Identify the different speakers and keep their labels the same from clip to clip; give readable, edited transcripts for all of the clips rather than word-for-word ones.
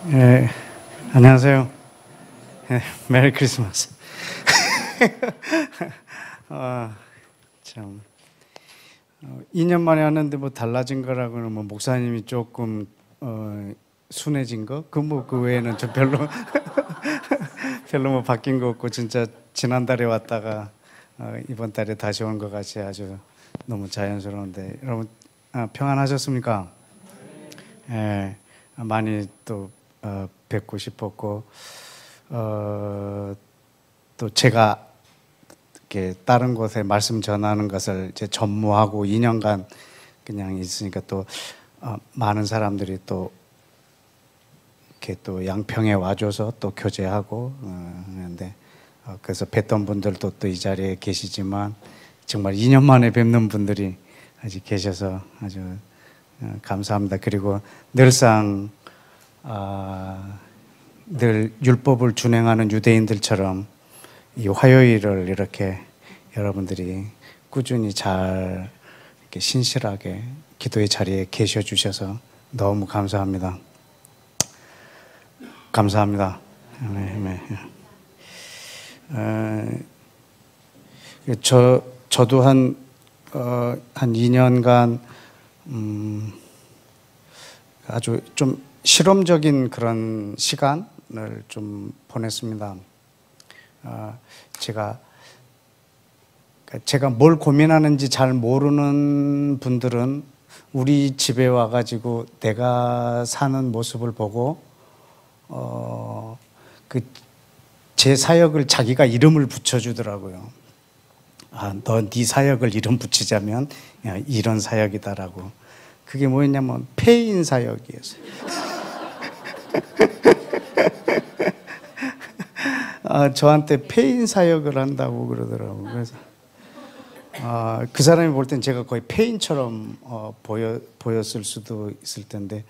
Speaker 1: 예, 안녕하세요. 예, 메리 크리스마스. 참 2년 만에 하는데 뭐 달라진 거라고는 뭐 목사님이 조금 순해진 거, 그 외에는 좀 별로 별로 뭐 바뀐 거 없고 진짜 지난달에 왔다가 이번 달에 다시 온 것 같이 아주 너무 자연스러운데 여러분 평안하셨습니까? 예, 많이 또 뵙고 싶었고 또 제가 이렇게 다른 곳에 말씀 전하는 것을 이제 전무하고 2년간 그냥 있으니까 또 많은 사람들이 또 이렇게 또 양평에 와줘서 또 교제하고 그런데 그래서 뵀던 분들도 또 이 자리에 계시지만 정말 2년 만에 뵙는 분들이 아직 계셔서 아주 감사합니다. 그리고 늘상 늘 율법을 준행하는 유대인들처럼 이 화요일을 이렇게 여러분들이 꾸준히 잘 이렇게 신실하게 기도의 자리에 계셔 주셔서 너무 감사합니다. 감사합니다. 저도 한 2년간 아주 좀 실험적인 그런 시간을 좀 보냈습니다. 제가 뭘 고민하는지 잘 모르는 분들은 우리 집에 와가지고 내가 사는 모습을 보고 제 사역을 자기가 이름을 붙여주더라고요. 너 네 사역을 이름 붙이자면 이런 사역이다라고. 그게 뭐였냐면 폐인 사역이었어요. 저한테 폐인 사역을 한다고 그러더라고요. 그래서 그 사람이 볼 땐 제가 거의 폐인처럼 보였을 수도 있을 텐데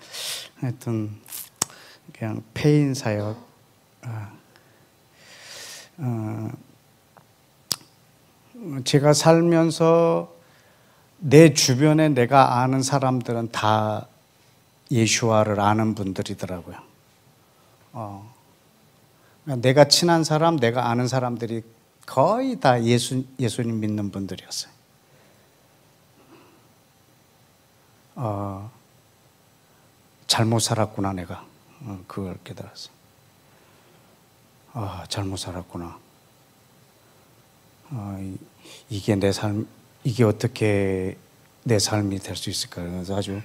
Speaker 1: 하여튼 그냥 폐인 사역. 제가 살면서 내 주변에 내가 아는 사람들은 다 예수와를 아는 분들이더라고요. 내가 친한 사람, 내가 아는 사람들이 거의 다 예수님 믿는 분들이었어요. 잘못 살았구나 내가. 그걸 깨달았어요. 잘못 살았구나. 이게 내 삶, 이게 어떻게 내 삶이 될 수 있을까? 그래서 아주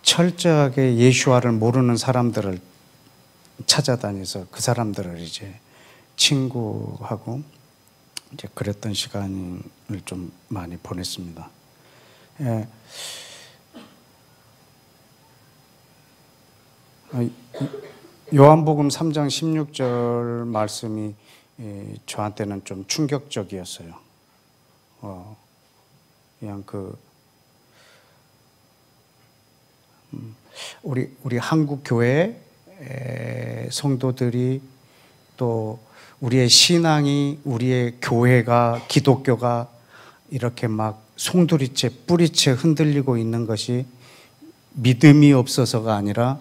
Speaker 1: 철저하게 예수와를 모르는 사람들을 찾아다녀서 그 사람들을 이제 친구하고 이제 그랬던 시간을 좀 많이 보냈습니다. 예. 요한복음 3장 16절 말씀이 저한테는 좀 충격적이었어요. 그냥 우리 한국 교회 성도들이 또 우리의 신앙이, 우리의 교회가, 기독교가 이렇게 막 송두리째 뿌리째 흔들리고 있는 것이 믿음이 없어서가 아니라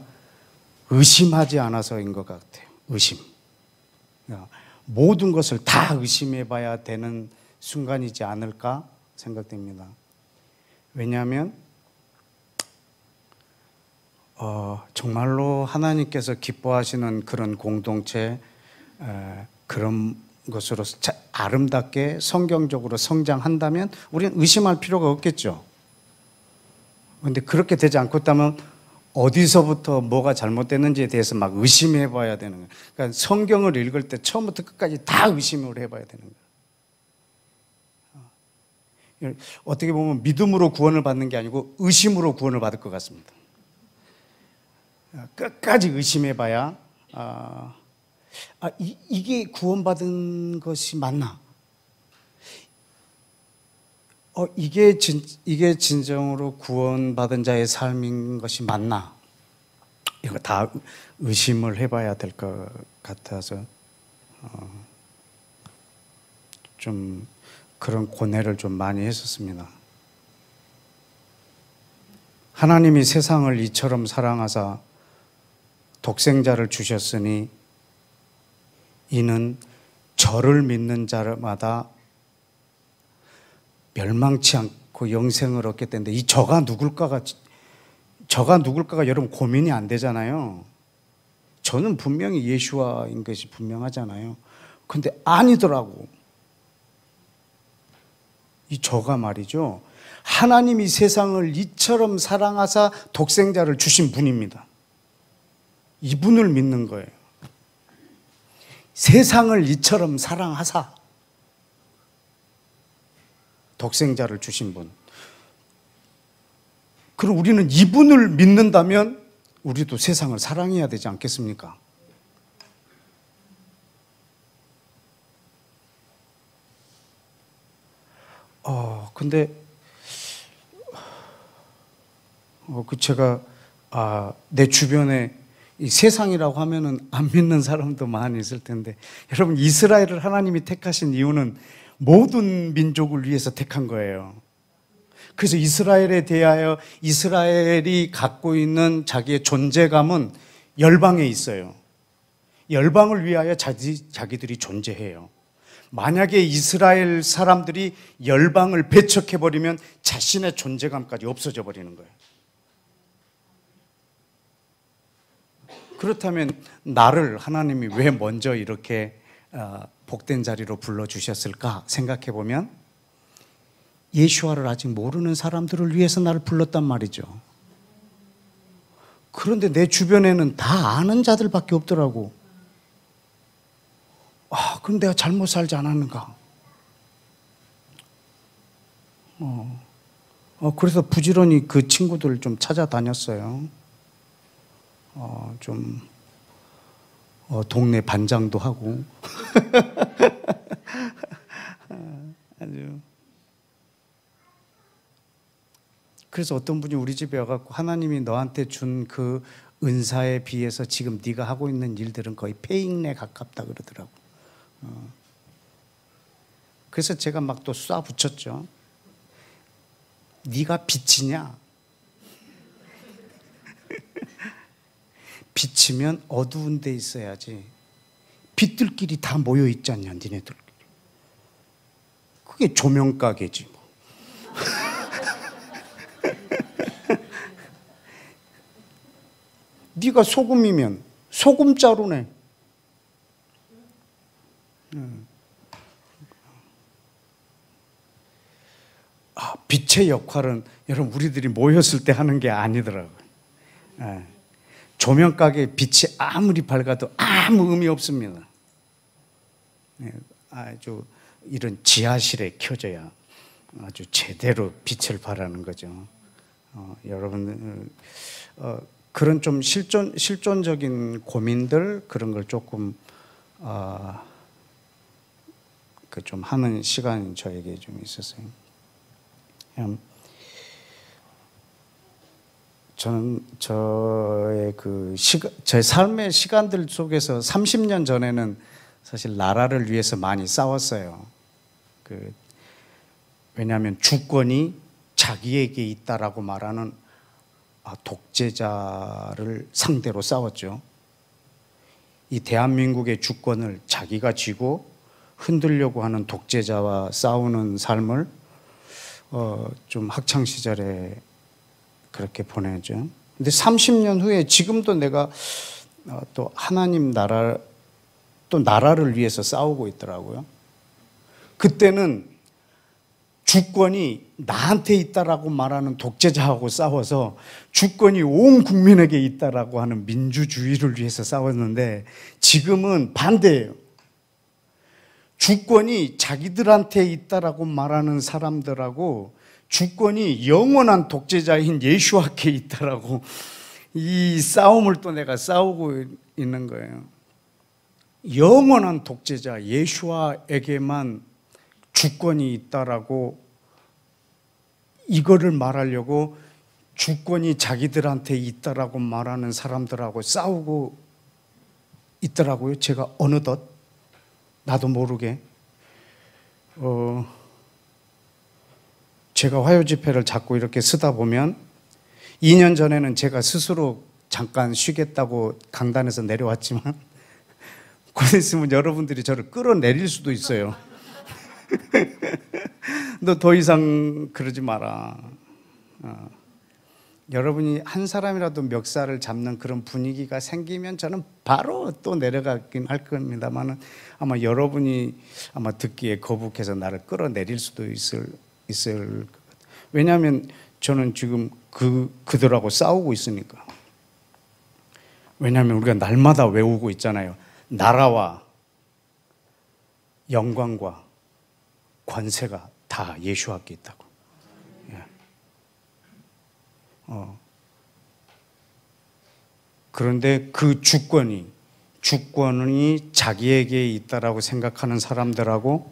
Speaker 1: 의심하지 않아서인 것 같아요. 의심. 모든 것을 다 의심해 봐야 되는 순간이지 않을까 생각됩니다. 왜냐하면 정말로 하나님께서 기뻐하시는 그런 공동체, 그런 것으로 아름답게 성경적으로 성장한다면 우리는 의심할 필요가 없겠죠. 그런데 그렇게 되지 않고 있다면 어디서부터 뭐가 잘못됐는지에 대해서 막 의심해 봐야 되는 거예요. 그러니까 성경을 읽을 때 처음부터 끝까지 다 의심을 해봐야 되는 거예요. 어떻게 보면 믿음으로 구원을 받는 게 아니고 의심으로 구원을 받을 것 같습니다. 끝까지 의심해 봐야 이게 구원받은 것이 맞나? 이게 진정으로 구원받은 자의 삶인 것이 맞나? 이거 다 의심을 해봐야 될 것 같아서 좀 그런 고뇌를 좀 많이 했었습니다. 하나님이 세상을 이처럼 사랑하사 독생자를 주셨으니 이는 저를 믿는 자마다 멸망치 않고 영생을 얻게 되는데, 이 저가 누굴까가 여러분 고민이 안 되잖아요. 저는 분명히 예수와인 것이 분명하잖아요. 근데 아니더라고. 이 저가 말이죠, 하나님이 세상을 이처럼 사랑하사 독생자를 주신 분입니다. 이분을 믿는 거예요. 세상을 이처럼 사랑하사 독생자를 주신 분. 그럼 우리는 이분을 믿는다면 우리도 세상을 사랑해야 되지 않겠습니까? 근데 제가 내 주변에 이 세상이라고 하면은 안 믿는 사람도 많이 있을 텐데, 여러분, 이스라엘을 하나님이 택하신 이유는 모든 민족을 위해서 택한 거예요. 그래서 이스라엘에 대하여 이스라엘이 갖고 있는 자기의 존재감은 열방에 있어요. 열방을 위하여 자기들이 존재해요. 만약에 이스라엘 사람들이 열방을 배척해버리면 자신의 존재감까지 없어져 버리는 거예요. 그렇다면 나를 하나님이 왜 먼저 이렇게 복된 자리로 불러주셨을까 생각해 보면, 예수와를 아직 모르는 사람들을 위해서 나를 불렀단 말이죠. 그런데 내 주변에는 다 아는 자들밖에 없더라고. 그럼 내가 잘못 살지 않았는가? 그래서 부지런히 그 친구들을 좀 찾아다녔어요. 동네 반장도 하고. 아주. 그래서 어떤 분이 우리 집에 와갖고 하나님이 너한테 준 그 은사에 비해서 지금 네가 하고 있는 일들은 거의 폐익내 가깝다 그러더라고. 그래서 제가 막 또 쏴 붙였죠. 네가 빛이냐? 빛이면 어두운 데 있어야지. 빛들끼리 다 모여 있지 않냐, 니네들끼리. 그게 조명가게지 뭐. 네가 소금이면 소금자루네. 빛의 역할은 여러분 우리들이 모였을 때 하는 게 아니더라고요. 조명가게에 빛이 아무리 밝아도 아무 의미 없습니다. 아주 이런 지하실에 켜져야 아주 제대로 빛을 발하는 거죠. 여러분, 그런 좀 실존적인 고민들, 그런 걸 조금 좀 하는 시간이 저에게 좀 있었어요. 저는 제 삶의 시간들 속에서 30년 전에는 사실 나라를 위해서 많이 싸웠어요. 왜냐하면 주권이 자기에게 있다라고 말하는 독재자를 상대로 싸웠죠. 이 대한민국의 주권을 자기가 쥐고 흔들려고 하는 독재자와 싸우는 삶을 좀 학창 시절에 그렇게 보내죠. 근데 30년 후에 지금도 내가 또 하나님 나라, 또 나라를 위해서 싸우고 있더라고요. 그때는 주권이 나한테 있다라고 말하는 독재자하고 싸워서 주권이 온 국민에게 있다라고 하는 민주주의를 위해서 싸웠는데, 지금은 반대예요. 주권이 자기들한테 있다라고 말하는 사람들하고 주권이 영원한 독재자인 예수와께 있다라고, 이 싸움을 또 내가 싸우고 있는 거예요. 영원한 독재자 예수와에게만 주권이 있다라고 이거를 말하려고 주권이 자기들한테 있다라고 말하는 사람들하고 싸우고 있더라고요. 제가 어느덧 나도 모르게 제가 화요 집회를 자꾸 이렇게 쓰다 보면 2년 전에는 제가 스스로 잠깐 쉬겠다고 강단에서 내려왔지만 곧 있으면 여러분들이 저를 끌어내릴 수도 있어요. 너 더 이상 그러지 마라. 여러분이 한 사람이라도 멱살을 잡는 그런 분위기가 생기면 저는 바로 또 내려가긴 할 겁니다만 아마 여러분이 아마 듣기에 거북해서 나를 끌어내릴 수도 있을 것 같아요. 왜냐하면 저는 지금 그들하고 싸우고 있으니까. 왜냐하면 우리가 날마다 외우고 있잖아요. 나라와 영광과 권세가 다 예수께 있다고. 그런데 그 주권이 자기에게 있다라고 생각하는 사람들하고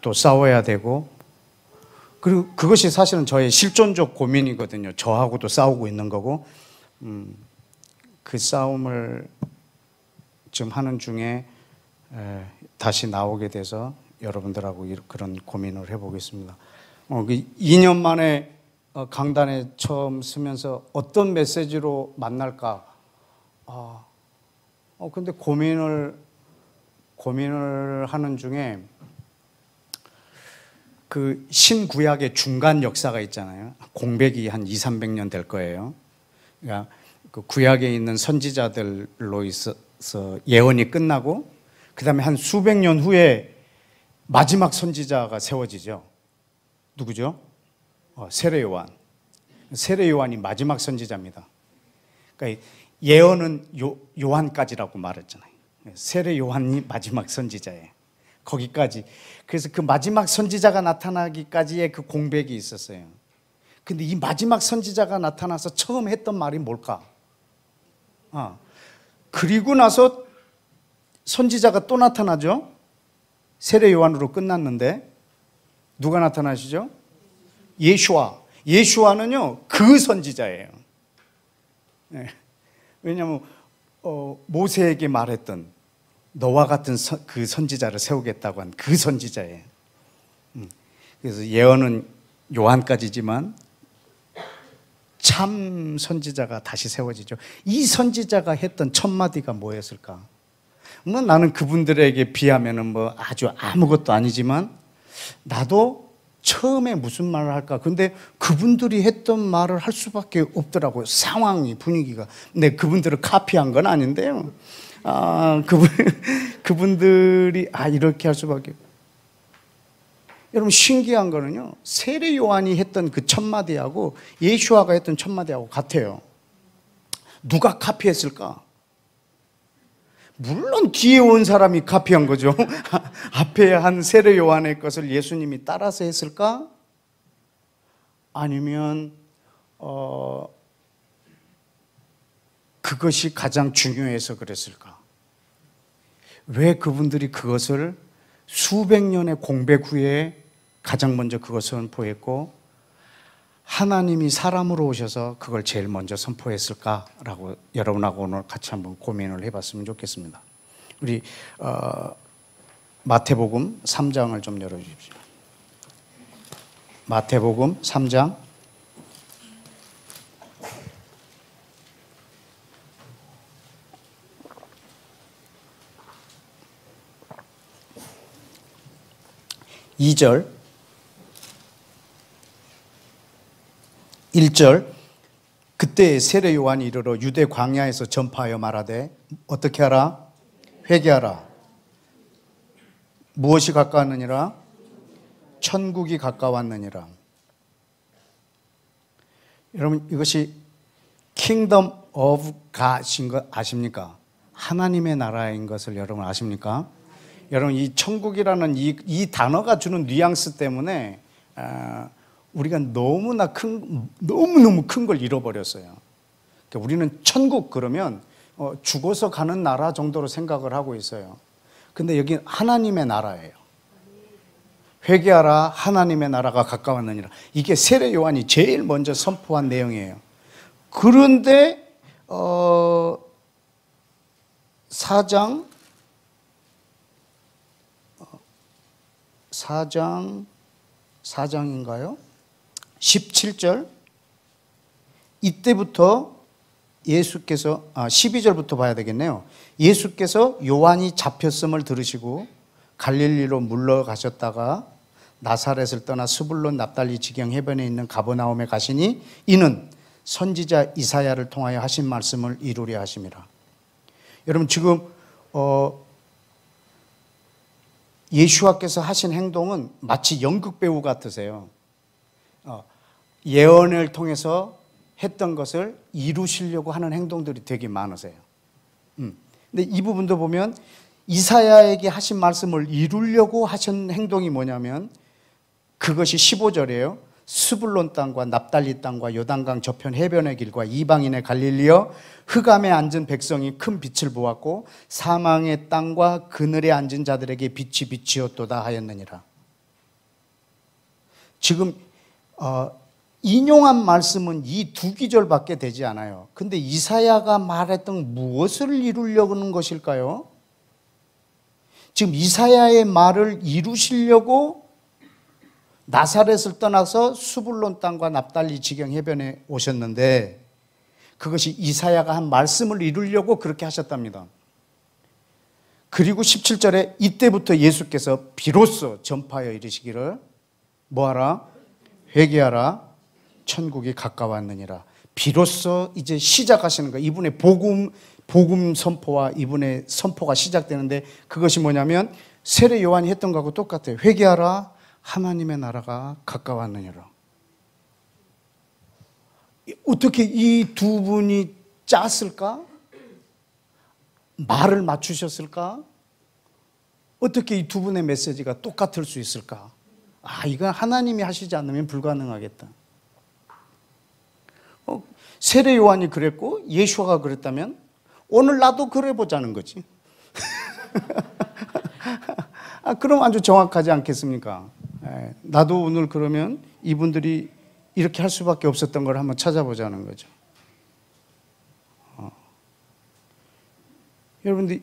Speaker 1: 또 싸워야 되고, 그리고 그것이 사실은 저의 실존적 고민이거든요. 저하고도 싸우고 있는 거고, 그 싸움을 지금 하는 중에 다시 나오게 돼서 여러분들하고 그런 고민을 해보겠습니다. 2년 만에 강단에 처음 서면서 어떤 메시지로 만날까? 근데 고민을 하는 중에 그 신구약의 중간 역사가 있잖아요. 공백이 한 200~300년 될 거예요. 그러니까 그 구약에 있는 선지자들로 있어서 예언이 끝나고 그 다음에 한 수백 년 후에 마지막 선지자가 세워지죠. 누구죠? 세례 요한. 세례 요한이 마지막 선지자입니다. 그러니까 예언은 요한까지라고 말했잖아요. 세례 요한이 마지막 선지자예요. 거기까지. 그래서 그 마지막 선지자가 나타나기까지의 그 공백이 있었어요. 근데 이 마지막 선지자가 나타나서 처음 했던 말이 뭘까? 그리고 나서 선지자가 또 나타나죠. 세례 요한으로 끝났는데 누가 나타나시죠? 예수와. 예수와는요 그 선지자예요. 네. 왜냐하면 모세에게 말했던 너와 같은 그 선지자를 세우겠다고 한 그 선지자예요. 그래서 예언은 요한까지지만 참 선지자가 다시 세워지죠. 이 선지자가 했던 첫 마디가 뭐였을까? 뭐 나는 그분들에게 비하면은 뭐 아주 아무것도 아니지만 나도 처음에 무슨 말을 할까? 근데 그분들이 했던 말을 할 수밖에 없더라고요. 상황이, 분위기가. 근데 그분들을 카피한 건 아닌데요. 그분들이 이렇게 할 수밖에. 여러분 신기한 거는요. 세례 요한이 했던 그 첫 마디하고 예수아가 했던 첫 마디하고 같아요. 누가 카피했을까? 물론 뒤에 온 사람이 카피한 거죠. 앞에 한 세례 요한의 것을 예수님이 따라서 했을까? 아니면 그것이 가장 중요해서 그랬을까? 왜 그분들이 그것을 수백 년의 공백 후에 가장 먼저 그것을 선포했고 하나님이 사람으로 오셔서 그걸 제일 먼저 선포했을까라고 여러분하고 오늘 같이 한번 고민을 해봤으면 좋겠습니다. 우리 마태복음 3장을 좀 열어주십시오. 마태복음 3장 2절 1절 그때 세례 요한이 이르러 유대 광야에서 전파하여 말하되 어떻게 하라? 회개하라. 무엇이 가까웠느니라? 천국이 가까웠느니라. 여러분 이것이 Kingdom of God인 거 아십니까? 하나님의 나라인 것을 여러분 아십니까? 여러분 이 천국이라는 이 단어가 주는 뉘앙스 때문에 우리가 너무너무 큰 걸 잃어버렸어요. 그러니까 우리는 천국 그러면 죽어서 가는 나라 정도로 생각을 하고 있어요. 근데 여기 하나님의 나라예요. 회개하라 하나님의 나라가 가까웠느니라. 이게 세례 요한이 제일 먼저 선포한 내용이에요. 그런데 4장인가요? 17절 이때부터 예수께서 12절부터 봐야 되겠네요. 예수께서 요한이 잡혔음을 들으시고 갈릴리로 물러가셨다가 나사렛을 떠나 스불론 납달리 지경 해변에 있는 가버나움에 가시니 이는 선지자 이사야를 통하여 하신 말씀을 이루려 하심이라. 여러분 지금 예수와께서 하신 행동은 마치 연극 배우 같으세요. 예언을 통해서 했던 것을 이루시려고 하는 행동들이 되게 많으세요. 근데 이 부분도 보면 이사야에게 하신 말씀을 이루려고 하신 행동이 뭐냐면 그것이 15절이에요. 스불론 땅과 납달리 땅과 요단강 저편 해변의 길과 이방인의 갈릴리여 흑암에 앉은 백성이 큰 빛을 보았고 사망의 땅과 그늘에 앉은 자들에게 빛이 비치었도다 하였느니라. 지금 인용한 말씀은 이 두 기절밖에 되지 않아요. 근데 이사야가 말했던 무엇을 이루려고 하는 것일까요? 지금 이사야의 말을 이루시려고 나사렛을 떠나서 수불론 땅과 납달리 지경 해변에 오셨는데 그것이 이사야가 한 말씀을 이루려고 그렇게 하셨답니다. 그리고 17절에 이때부터 예수께서 비로소 전파하여 이르시기를 뭐하라? 회개하라. 천국이 가까웠느니라. 비로소 이제 시작하시는 거예요. 이분의 복음 선포와 이분의 선포가 시작되는데 그것이 뭐냐면 세례 요한이 했던 거하고 똑같아요. 회개하라. 하나님의 나라가 가까웠느니라. 어떻게 이 두 분이 짰을까? 말을 맞추셨을까? 어떻게 이 두 분의 메시지가 똑같을 수 있을까? 이건 하나님이 하시지 않으면 불가능하겠다. 세례 요한이 그랬고 예수가 그랬다면 오늘 나도 그래 보자는 거지. 그럼 아주 정확하지 않겠습니까? 나도 오늘 그러면 이분들이 이렇게 할 수밖에 없었던 걸 한번 찾아보자는 거죠. 여러분들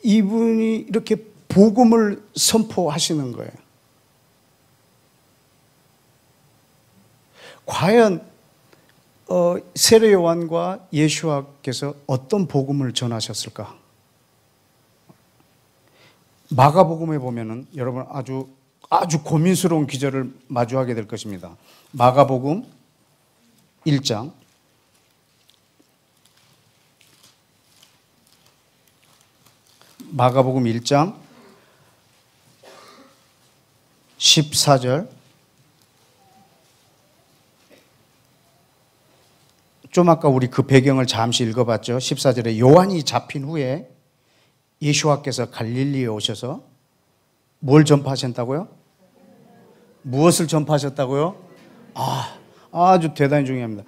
Speaker 1: 이분이 이렇게 복음을 선포하시는 거예요. 과연 세례 요한과 예수와께서 어떤 복음을 전하셨을까? 마가복음에 보면은 여러분 아주 고민스러운 기절을 마주하게 될 것입니다. 마가복음 1장 마가복음 1장 14절 좀 아까 우리 그 배경을 잠시 읽어봤죠. 14절에 요한이 잡힌 후에 예수와께서 갈릴리에 오셔서 뭘 전파하셨다고요? 무엇을 전파하셨다고요? 아주 대단히 중요합니다.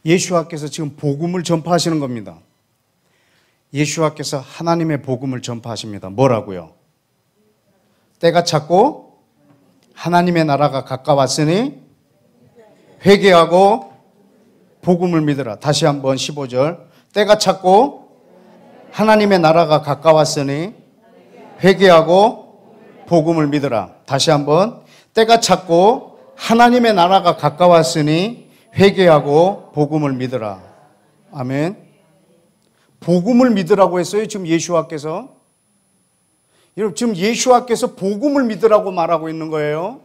Speaker 1: 예수와께서 지금 복음을 전파하시는 겁니다. 예수와께서 하나님의 복음을 전파하십니다. 뭐라고요? 때가 찼고 하나님의 나라가 가까웠으니 회개하고 복음을 믿으라. 다시 한번 15절. 때가 찼고 하나님의 나라가 가까웠으니 회개하고 복음을 믿으라. 다시 한번. 때가 찼고 하나님의 나라가 가까웠으니 회개하고 복음을 믿으라. 아멘. 복음을 믿으라고 했어요. 지금 예수와께서. 여러분 지금 예수와께서 복음을 믿으라고 말하고 있는 거예요.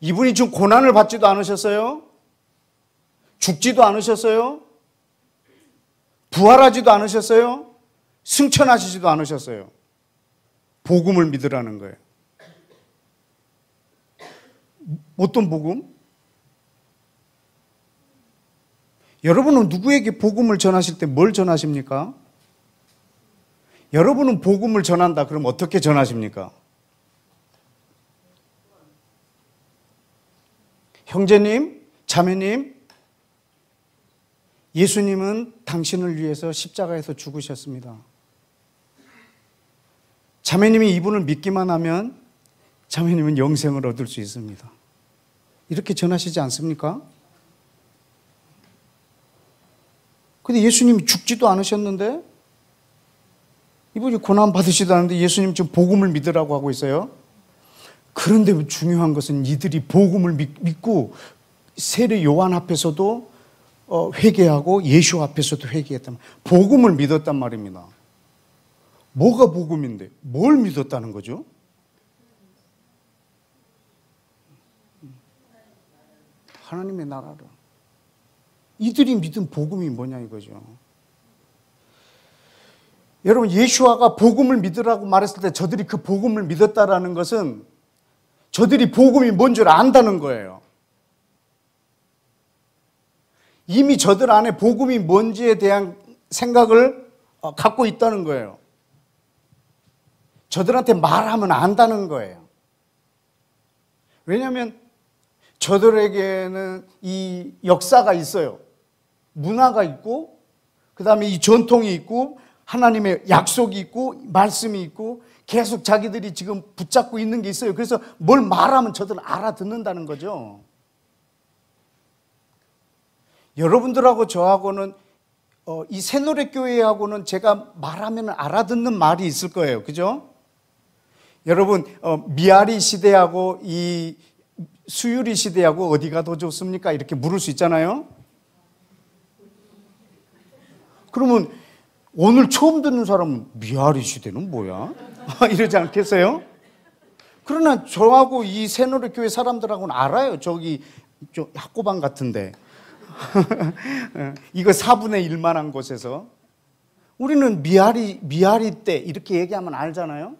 Speaker 1: 이분이 지금 고난을 받지도 않으셨어요. 죽지도 않으셨어요. 부활하지도 않으셨어요. 승천하시지도 않으셨어요. 복음을 믿으라는 거예요. 어떤 복음? 여러분은 누구에게 복음을 전하실 때 뭘 전하십니까? 여러분은 복음을 전한다. 그럼 어떻게 전하십니까? 형제님, 자매님, 예수님은 당신을 위해서 십자가에서 죽으셨습니다. 자매님이 이분을 믿기만 하면 자매님은 영생을 얻을 수 있습니다. 이렇게 전하시지 않습니까? 근데 예수님이 죽지도 않으셨는데 이분이 고난 받으시도 않는데 예수님 지금 복음을 믿으라고 하고 있어요. 그런데 중요한 것은 이들이 복음을 믿고 세례 요한 앞에서도 회개하고 예수 앞에서도 회개했단 말이에요. 복음을 믿었단 말입니다. 뭐가 복음인데? 뭘 믿었다는 거죠? 하나님의 나라를. 이들이 믿은 복음이 뭐냐 이거죠. 여러분, 예수아가 복음을 믿으라고 말했을 때 저들이 그 복음을 믿었다라는 것은 저들이 복음이 뭔 줄 안다는 거예요. 이미 저들 안에 복음이 뭔지에 대한 생각을 갖고 있다는 거예요. 저들한테 말하면 안다는 거예요. 왜냐하면 저들에게는 이 역사가 있어요. 문화가 있고, 그 다음에 이 전통이 있고, 하나님의 약속이 있고, 말씀이 있고, 계속 자기들이 지금 붙잡고 있는 게 있어요. 그래서 뭘 말하면 저들은 알아듣는다는 거죠. 여러분들하고 저하고는 이 새노래교회하고는 제가 말하면 알아듣는 말이 있을 거예요. 그죠? 여러분, 미아리 시대하고 이 수유리 시대하고 어디가 더 좋습니까? 이렇게 물을 수 있잖아요. 그러면 오늘 처음 듣는 사람은 미아리 시대는 뭐야? 이러지 않겠어요? 그러나 저하고 이 새노래교회 사람들하고는 알아요. 저기 학고방 같은데 이거 4분의 1만한 곳에서 우리는 미아리 때 이렇게 얘기하면 알잖아요.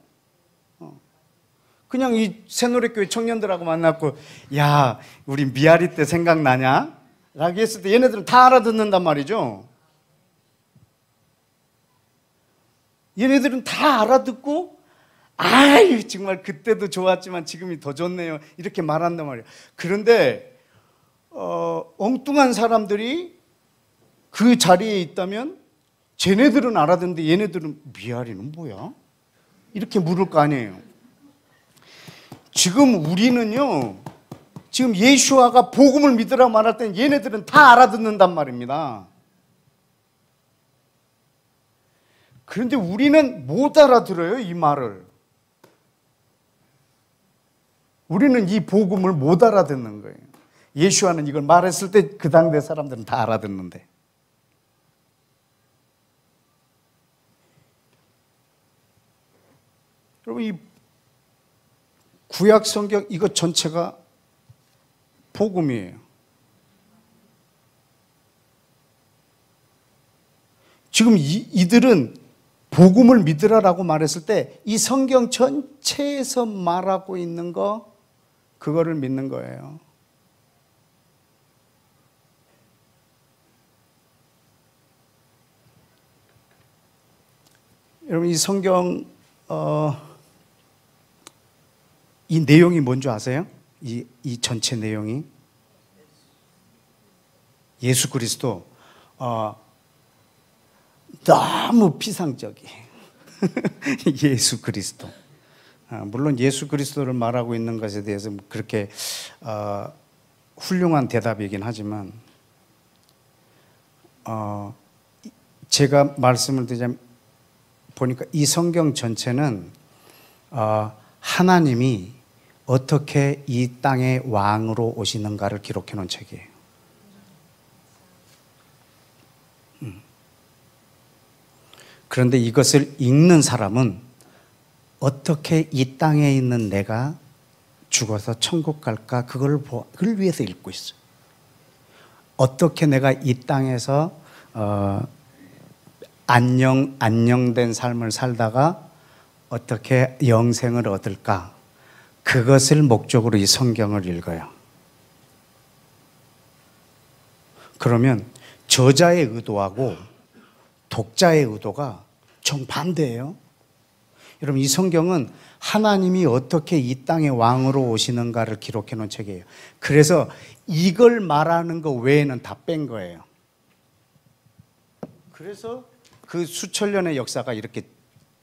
Speaker 1: 그냥 이 새노래교회 청년들하고 만났고, 야, 우리 미아리 때 생각나냐? 라고 했을 때 얘네들은 다 알아듣는단 말이죠. 얘네들은 다 알아듣고, 아유, 정말 그때도 좋았지만 지금이 더 좋네요. 이렇게 말한단 말이에요. 그런데 엉뚱한 사람들이 그 자리에 있다면 쟤네들은 알아듣는데 얘네들은 미아리는 뭐야? 이렇게 물을 거 아니에요. 지금 우리는요, 지금 예수아가 복음을 믿으라고 말할 때는 얘네들은 다 알아듣는단 말입니다. 그런데 우리는 못 알아들어요, 이 말을. 우리는 이 복음을 못 알아듣는 거예요. 예수아는 이걸 말했을 때 그 당대 사람들은 다 알아듣는데. 여러분, 이 구약 성경 이것 전체가 복음이에요. 지금 이들은 복음을 믿으라라고 말했을 때 이 성경 전체에서 말하고 있는 거, 그거를 믿는 거예요. 여러분, 이 성경 이 내용이 뭔지 아세요? 이 전체 내용이 예수 그리스도 너무 피상적이에요. 예수 그리스도. 물론 예수 그리스도를 말하고 있는 것에 대해서 그렇게 훌륭한 대답이긴 하지만 제가 말씀을 드리자면 보니까 이 성경 전체는 하나님이 어떻게 이 땅의 왕으로 오시는가를 기록해 놓은 책이에요. 그런데 이것을 읽는 사람은 어떻게 이 땅에 있는 내가 죽어서 천국 갈까, 그걸 위해서 읽고 있어요. 어떻게 내가 이 땅에서 안녕된 삶을 살다가 어떻게 영생을 얻을까, 그것을 목적으로 이 성경을 읽어요. 그러면 저자의 의도하고 독자의 의도가 정반대예요. 여러분, 이 성경은 하나님이 어떻게 이 땅의 왕으로 오시는가를 기록해 놓은 책이에요. 그래서 이걸 말하는 거 외에는 다 뺀 거예요. 그래서 그 수천 년의 역사가 이렇게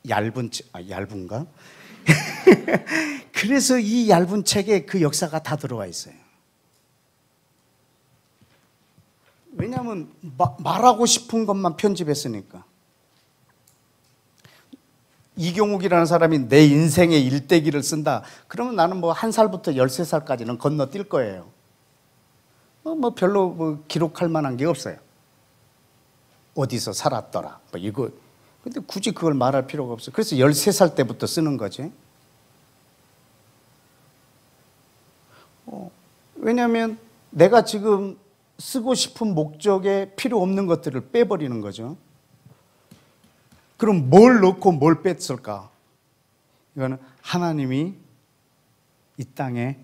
Speaker 1: 얇은가? 그래서 이 얇은 책에 그 역사가 다 들어와 있어요. 왜냐하면 말하고 싶은 것만 편집했으니까. 이경욱이라는 사람이 내 인생의 일대기를 쓴다. 그러면 나는 뭐 1살부터 13살까지는 건너뛸 거예요. 뭐 별로 뭐 기록할 만한 게 없어요. 어디서 살았더라 뭐 이거. 근데 굳이 그걸 말할 필요가 없어요. 그래서 13살 때부터 쓰는 거지. 왜냐하면 내가 지금 쓰고 싶은 목적에 필요 없는 것들을 빼버리는 거죠. 그럼 뭘 넣고 뭘 뺐을까? 이거는 하나님이 이 땅에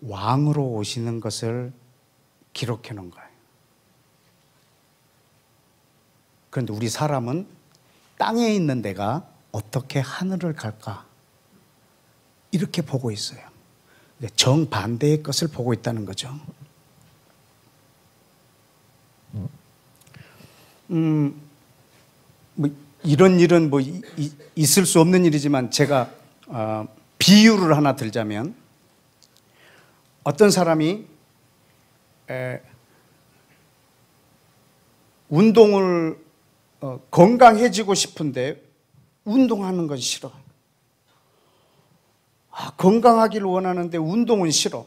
Speaker 1: 왕으로 오시는 것을 기록해 놓은 거예요. 그런데 우리 사람은 땅에 있는 내가 어떻게 하늘을 갈까? 이렇게 보고 있어요. 정반대의 것을 보고 있다는 거죠. 뭐 이런 일은 뭐 있을 수 없는 일이지만 제가 비유를 하나 들자면 어떤 사람이 운동을 건강해지고 싶은데 운동하는 건 싫어. 건강하기를 원하는데 운동은 싫어.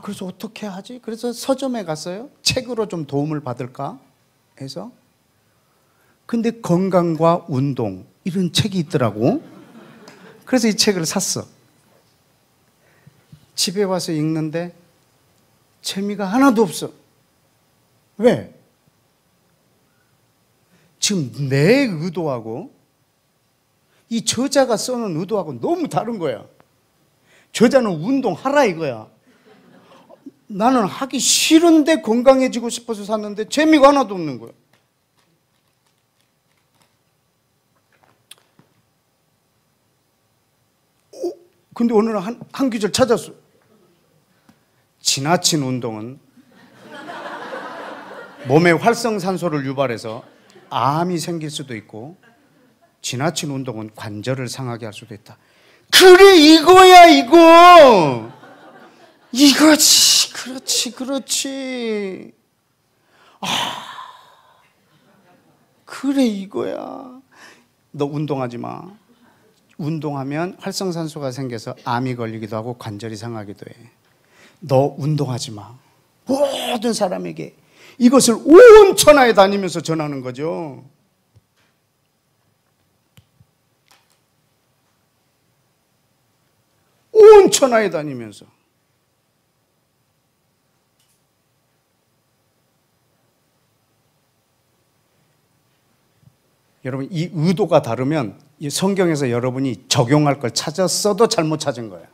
Speaker 1: 그래서 어떻게 하지? 그래서 서점에 갔어요. 책으로 좀 도움을 받을까 해서. 근데 건강과 운동 이런 책이 있더라고. 그래서 이 책을 샀어. 집에 와서 읽는데 재미가 하나도 없어. 왜? 지금 내 의도하고 이 저자가 써놓은 의도하고 너무 다른 거야. 저자는 운동하라 이거야. 나는 하기 싫은데 건강해지고 싶어서 샀는데 재미가 하나도 없는 거야. 근데 오늘 한 구절 찾았어. 지나친 운동은 몸에 활성산소를 유발해서 암이 생길 수도 있고 지나친 운동은 관절을 상하게 할 수도 있다. 그래 이거야 이거. 이거지. 그렇지. 그래 이거야. 너 운동하지 마. 운동하면 활성산소가 생겨서 암이 걸리기도 하고 관절이 상하기도 해. 너 운동하지 마. 모든 사람에게 이것을 온 천하에 다니면서 전하는 거죠. 온 천하에 다니면서. 여러분 이 의도가 다르면 이 성경에서 여러분이 적용할 걸 찾았어도 잘못 찾은 거예요.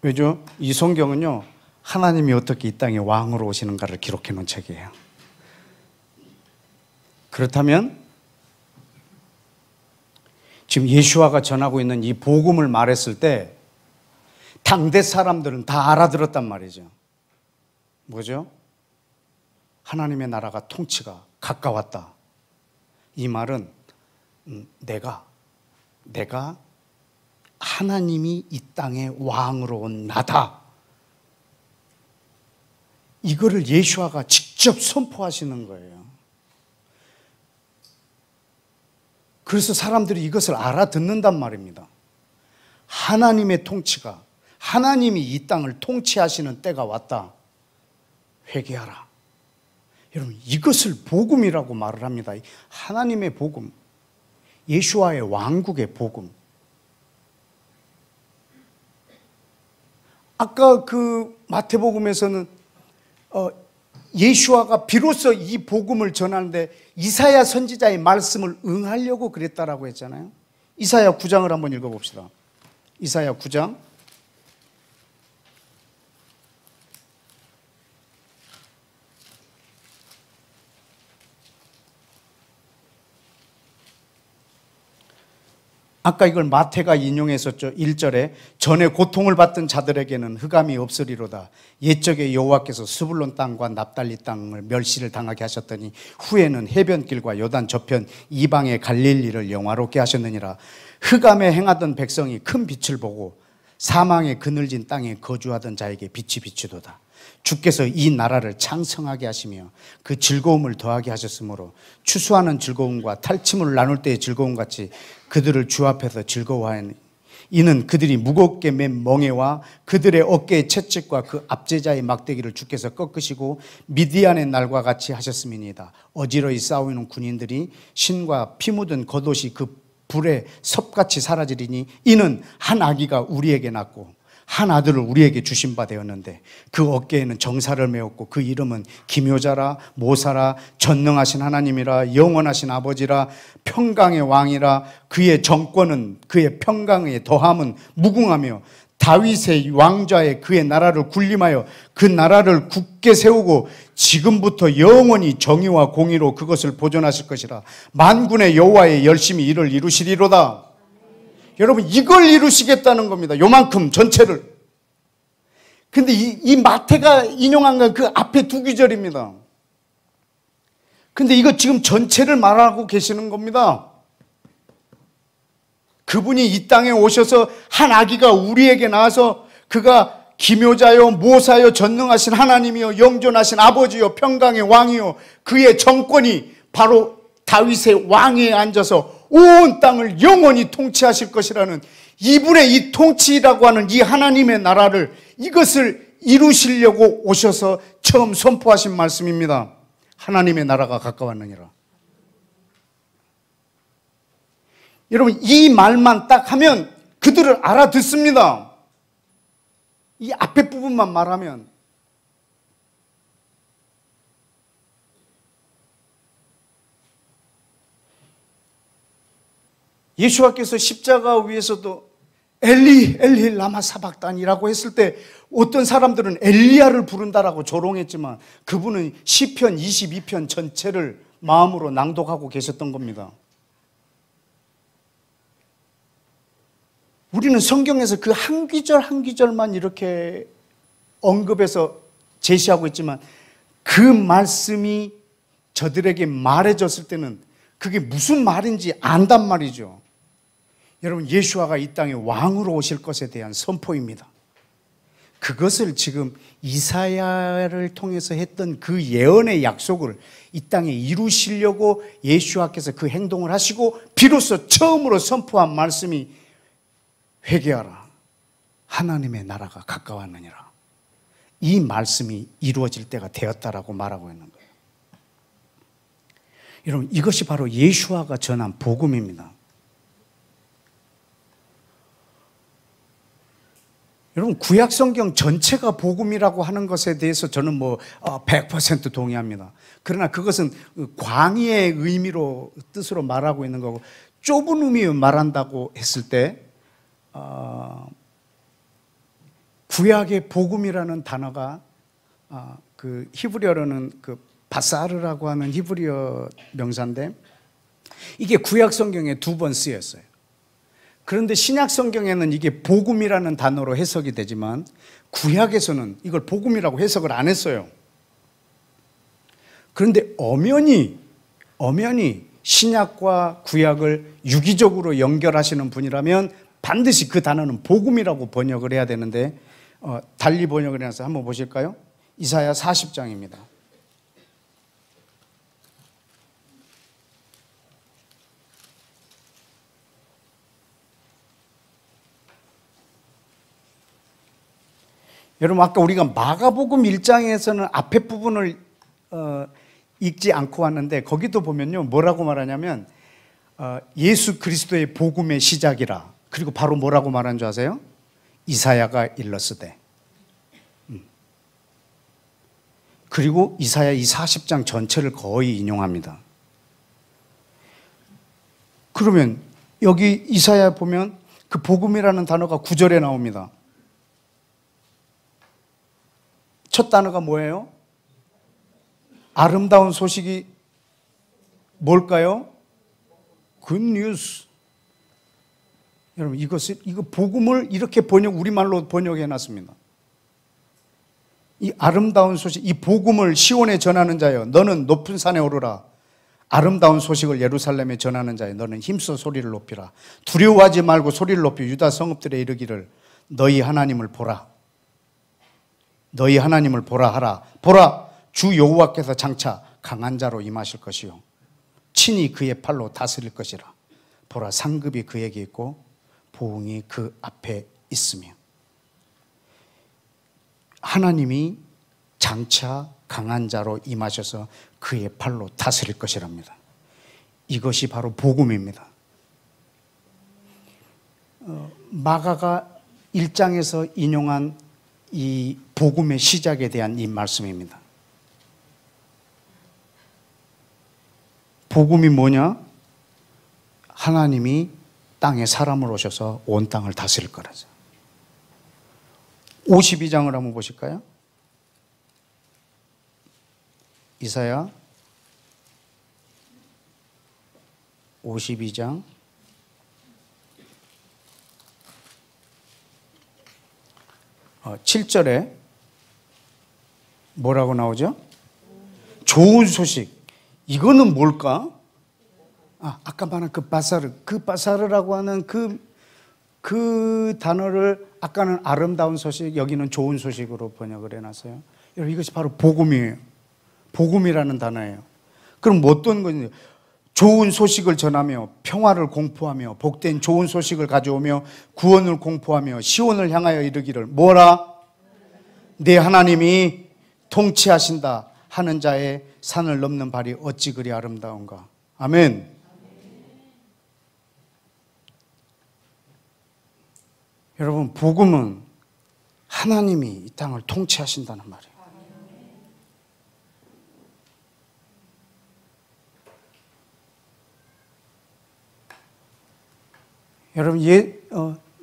Speaker 1: 왜죠? 이 성경은요 하나님이 어떻게 이 땅에 왕으로 오시는가를 기록해 놓은 책이에요. 그렇다면 지금 예수와가 전하고 있는 이 복음을 말했을 때 당대 사람들은 다 알아들었단 말이죠. 뭐죠? 하나님의 나라가 통치가 가까웠다. 이 말은 내가 하나님이 이 땅에 왕으로 온 나다. 이거를 예수와가 직접 선포하시는 거예요. 그래서 사람들이 이것을 알아듣는단 말입니다. 하나님의 통치가, 하나님이 이 땅을 통치하시는 때가 왔다. 회개하라. 여러분 이것을 복음이라고 말을 합니다. 하나님의 복음, 예수와의 왕국의 복음. 아까 그 마태복음에서는 예수와가 비로소 이 복음을 전하는데 이사야 선지자의 말씀을 응하려고 그랬다라고 했잖아요. 이사야 9장을 한번 읽어봅시다. 이사야 9장. 아까 이걸 마태가 인용했었죠. 1절에 전에 고통을 받던 자들에게는 흑암이 없으리로다. 옛적에 여호와께서 스불론 땅과 납달리 땅을 멸시를 당하게 하셨더니 후에는 해변길과 요단 저편 이방의 갈릴리를 영화롭게 하셨느니라. 흑암에 행하던 백성이 큰 빛을 보고 사망의 그늘진 땅에 거주하던 자에게 빛이 비추도다. 주께서 이 나라를 창성하게 하시며 그 즐거움을 더하게 하셨으므로 추수하는 즐거움과 탈취물을 나눌 때의 즐거움 같이 그들을 주 앞에서 즐거워하니 이는 그들이 무겁게 맨 멍에와 그들의 어깨의 채찍과 그 압제자의 막대기를 주께서 꺾으시고 미디안의 날과 같이 하셨음이니이다. 어지러이 싸우는 군인들이 신과 피 묻은 겉옷이 그 불에 섭같이 사라지리니 이는 한 아기가 우리에게 낳고 한 아들을 우리에게 주신 바 되었는데 그 어깨에는 정사를 메었고 그 이름은 기묘자라 모사라 전능하신 하나님이라 영원하신 아버지라 평강의 왕이라. 그의 정권은 그의 평강에 더함은 무궁하며 다윗의 왕좌에 그의 나라를 군림하여 그 나라를 굳게 세우고 지금부터 영원히 정의와 공의로 그것을 보존하실 것이라. 만군의 여호와의 열심히 이를 이루시리로다. 여러분, 이걸 이루시겠다는 겁니다. 요만큼 전체를. 근데 이 마태가 인용한 건 그 앞에 두 구절입니다. 근데 이거 지금 전체를 말하고 계시는 겁니다. 그분이 이 땅에 오셔서 한 아기가 우리에게 나와서 그가 기묘자요 모사요 전능하신 하나님이요 영존하신 아버지요 평강의 왕이요 그의 정권이 바로 다윗의 왕위에 앉아서 온 땅을 영원히 통치하실 것이라는 이분의 이 통치라고 하는 이 하나님의 나라를, 이것을 이루시려고 오셔서 처음 선포하신 말씀입니다. 하나님의 나라가 가까웠느니라. 여러분, 이 말만 딱 하면 그들을 알아듣습니다. 이 앞에 부분만 말하면. 예수와께서 십자가 위에서도 엘리 엘리 라마 사박단이라고 했을 때 어떤 사람들은 엘리야를 부른다라고 조롱했지만 그분은 시편 22편 전체를 마음으로 낭독하고 계셨던 겁니다. 우리는 성경에서 그 한 귀절 한 귀절만 이렇게 언급해서 제시하고 있지만 그 말씀이 저들에게 말해졌을 때는 그게 무슨 말인지 안단 말이죠. 여러분, 예수아가 이 땅에 왕으로 오실 것에 대한 선포입니다. 그것을 지금 이사야를 통해서 했던 그 예언의 약속을 이 땅에 이루시려고 예수아께서 그 행동을 하시고 비로소 처음으로 선포한 말씀이 회개하라, 하나님의 나라가 가까웠느니라. 이 말씀이 이루어질 때가 되었다라고 말하고 있는 거예요. 여러분, 이것이 바로 예수아가 전한 복음입니다. 여러분, 구약 성경 전체가 복음이라고 하는 것에 대해서 저는 100% 동의합니다. 그러나 그것은 광의의 의미로 뜻으로 말하고 있는 거고, 좁은 의미로 말한다고 했을 때 구약의 복음이라는 단어가 그 히브리어로는 그 바사르라고 하는 히브리어 명사인데 이게 구약 성경에 2번 쓰였어요. 그런데 신약 성경에는 이게 복음이라는 단어로 해석이 되지만 구약에서는 이걸 복음이라고 해석을 안 했어요. 그런데 엄연히 신약과 구약을 유기적으로 연결하시는 분이라면 반드시 그 단어는 복음이라고 번역을 해야 되는데 달리 번역을 해서 한번 보실까요? 이사야 40장입니다. 여러분, 아까 우리가 마가복음 1장에서는 앞에 부분을 읽지 않고 왔는데 거기도 보면요, 뭐라고 말하냐면 예수 그리스도의 복음의 시작이라. 그리고 바로 뭐라고 말한 줄 아세요? 이사야가 일렀으되. 그리고 이사야 이 40장 전체를 거의 인용합니다. 그러면 여기 이사야 보면 그 복음이라는 단어가 9절에 나옵니다. 첫 단어가 뭐예요? 아름다운 소식이 뭘까요? 굿뉴스. 여러분, 이거 복음을 이렇게 우리말로 번역해 놨습니다. 이 아름다운 소식, 이 복음을 시온에 전하는 자여, 너는 높은 산에 오르라. 아름다운 소식을 예루살렘에 전하는 자여, 너는 힘써 소리를 높이라. 두려워하지 말고 소리를 높여 유다 성읍들에 이르기를 너희 하나님을 보라. 너희 하나님을 보라 하라. 보라, 주 여호와께서 장차 강한 자로 임하실 것이요 친히 그의 팔로 다스릴 것이라. 보라, 상급이 그에게 있고 부흥이 그 앞에 있으며 하나님이 장차 강한 자로 임하셔서 그의 팔로 다스릴 것이랍니다. 이것이 바로 복음입니다. 마가가 1장에서 인용한 이 복음의 시작에 대한 이 말씀입니다. 복음이 뭐냐? 하나님이 땅에 사람을 오셔서 온 땅을 다스릴 거라죠. 52장을 한번 보실까요? 이사야 52장 7절에 뭐라고 나오죠? 좋은 소식. 이거는 뭘까? 아까 말한 그 바사르라고 하는 그 단어를 아까는 아름다운 소식, 여기는 좋은 소식으로 번역을 해놨어요. 여러분, 이것이 바로 복음이에요. 복음이라는 단어예요. 그럼 어떤 거냐? 좋은 소식을 전하며 평화를 공포하며 복된 좋은 소식을 가져오며 구원을 공포하며 시온을 향하여 이르기를 뭐라? 내 하나님이 통치하신다 하는 자의 산을 넘는 발이 어찌 그리 아름다운가. 아멘. 여러분, 복음은 하나님이 이 땅을 통치하신다는 말이에요. 여러분,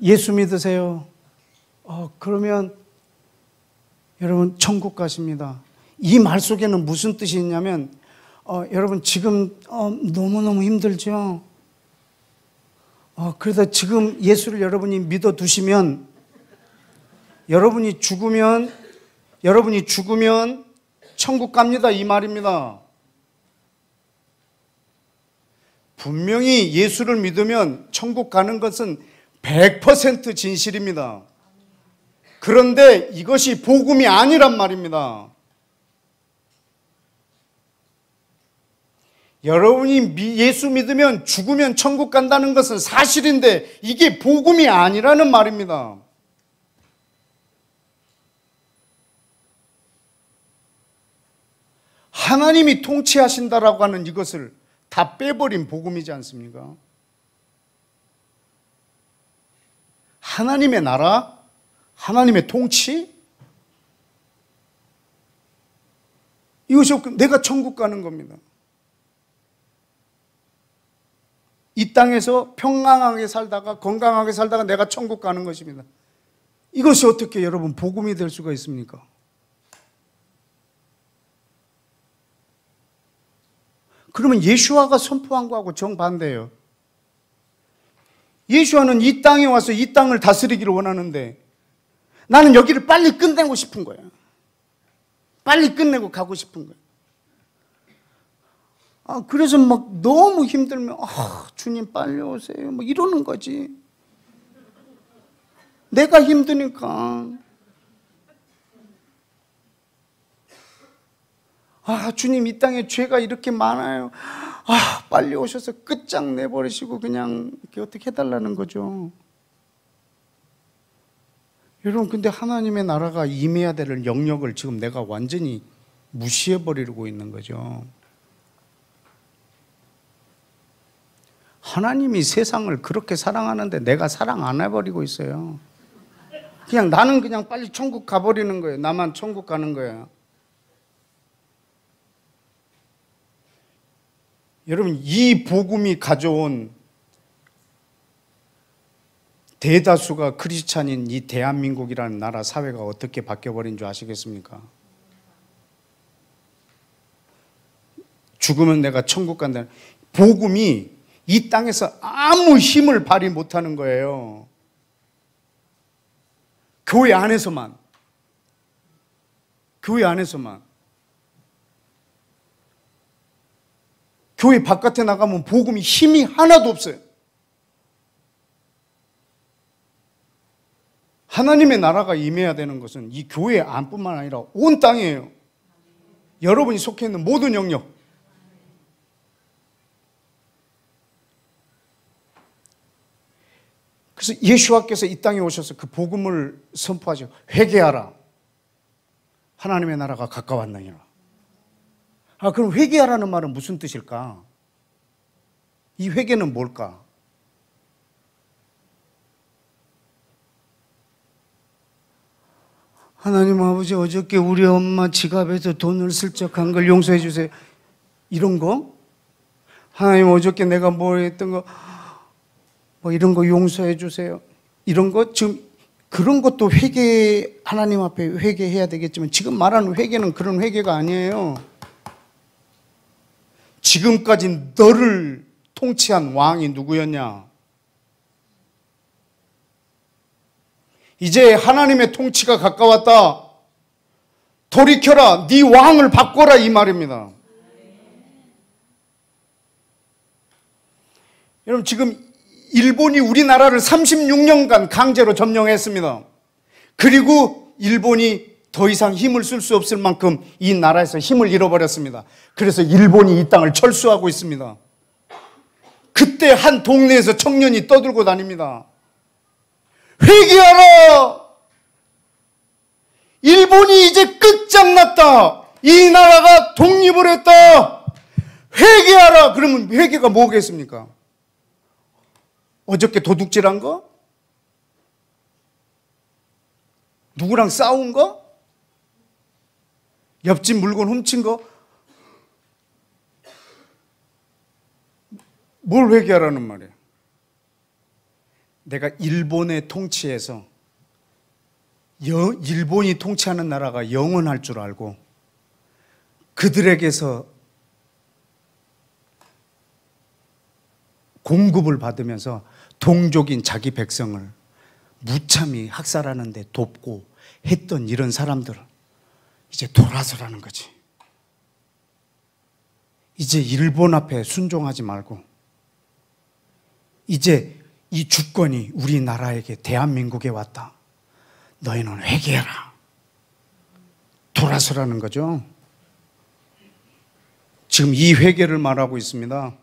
Speaker 1: 예수 믿으세요. 그러면 여러분 천국 가십니다. 이 말 속에는 무슨 뜻이 있냐면 여러분 지금 너무너무 힘들죠. 그래서 지금 예수를 여러분이 믿어두시면 여러분이 죽으면 천국 갑니다, 이 말입니다. 분명히 예수를 믿으면 천국 가는 것은 100% 진실입니다. 그런데 이것이 복음이 아니란 말입니다. 여러분이 예수 믿으면 죽으면 천국 간다는 것은 사실인데 이게 복음이 아니라는 말입니다. 하나님이 통치하신다라고 하는 이것을 다 빼버린 복음이지 않습니까? 하나님의 나라, 하나님의 통치, 이것이 내가 천국 가는 겁니다. 이 땅에서 평강하게 살다가 건강하게 살다가 내가 천국 가는 것입니다. 이것이 어떻게 여러분 복음이 될 수가 있습니까? 그러면 예수아가 선포한 거하고 정반대예요. 예수아는 이 땅에 와서 이 땅을 다스리기를 원하는데 나는 여기를 빨리 끝내고 싶은 거야. 빨리 끝내고 가고 싶은 거야. 그래서 막 너무 힘들면 주님 빨리 오세요 뭐 이러는 거지. 내가 힘드니까. 주님 이 땅에 죄가 이렇게 많아요. 빨리 오셔서 끝장내버리시고 그냥 이렇게 어떻게 해달라는 거죠. 여러분, 근데 하나님의 나라가 임해야 될 영역을 지금 내가 완전히 무시해버리고 있는 거죠. 하나님이 세상을 그렇게 사랑하는데 내가 사랑 안 해버리고 있어요. 나는 그냥 빨리 천국 가버리는 거예요. 나만 천국 가는 거예요. 여러분, 이 복음이 가져온 대다수가 크리스찬인 이 대한민국이라는 나라 사회가 어떻게 바뀌어버린 줄 아시겠습니까? 죽으면 내가 천국 간다는 복음이 이 땅에서 아무 힘을 발휘 못하는 거예요. 교회 안에서만. 교회 바깥에 나가면 복음이 힘이 하나도 없어요. 하나님의 나라가 임해야 되는 것은 이 교회 안뿐만 아니라 온 땅이에요. 여러분이 속해 있는 모든 영역. 그래서 그래서 예수와께서 이 땅에 오셔서 그 복음을 선포하죠. 회개하라. 하나님의 나라가 가까웠느니라. 그럼 회개하라는 말은 무슨 뜻일까? 이 회개는 뭘까? 하나님 아버지, 어저께 우리 엄마 지갑에서 돈을 슬쩍 한 걸 용서해 주세요. 이런 거? 하나님 어저께 내가 뭐 했던 거, 뭐 이런 거 용서해 주세요. 이런 거? 지금 그런 것도 회개, 하나님 앞에 회개해야 되겠지만 지금 말하는 회개는 그런 회개가 아니에요. 지금까지 너를 통치한 왕이 누구였냐? 이제 하나님의 통치가 가까웠다. 돌이켜라. 네 왕을 바꿔라 이 말입니다. 여러분 지금 일본이 우리나라를 36년간 강제로 점령했습니다. 그리고 일본이 더 이상 힘을 쓸 수 없을 만큼 이 나라에서 힘을 잃어버렸습니다. 그래서 일본이 이 땅을 철수하고 있습니다. 그때 한 동네에서 청년이 떠들고 다닙니다. 회개하라! 일본이 이제 끝장났다! 이 나라가 독립을 했다! 회개하라! 그러면 회개가 뭐겠습니까? 어저께 도둑질한 거? 누구랑 싸운 거? 옆집 물건 훔친 거? 뭘 회개하라는 말이에요? 내가 일본의 통치에서 일본이 통치하는 나라가 영원할 줄 알고 그들에게서 공급을 받으면서 동족인 자기 백성을 무참히 학살하는 데 돕고 했던 이런 사람들을 이제 돌아서라는 거지. 이제 일본 앞에 순종하지 말고 이제 이 주권이 우리나라에게 대한민국에 왔다. 너희는 회개해라. 돌아서라는 거죠. 지금 이 회개를 말하고 있습니다.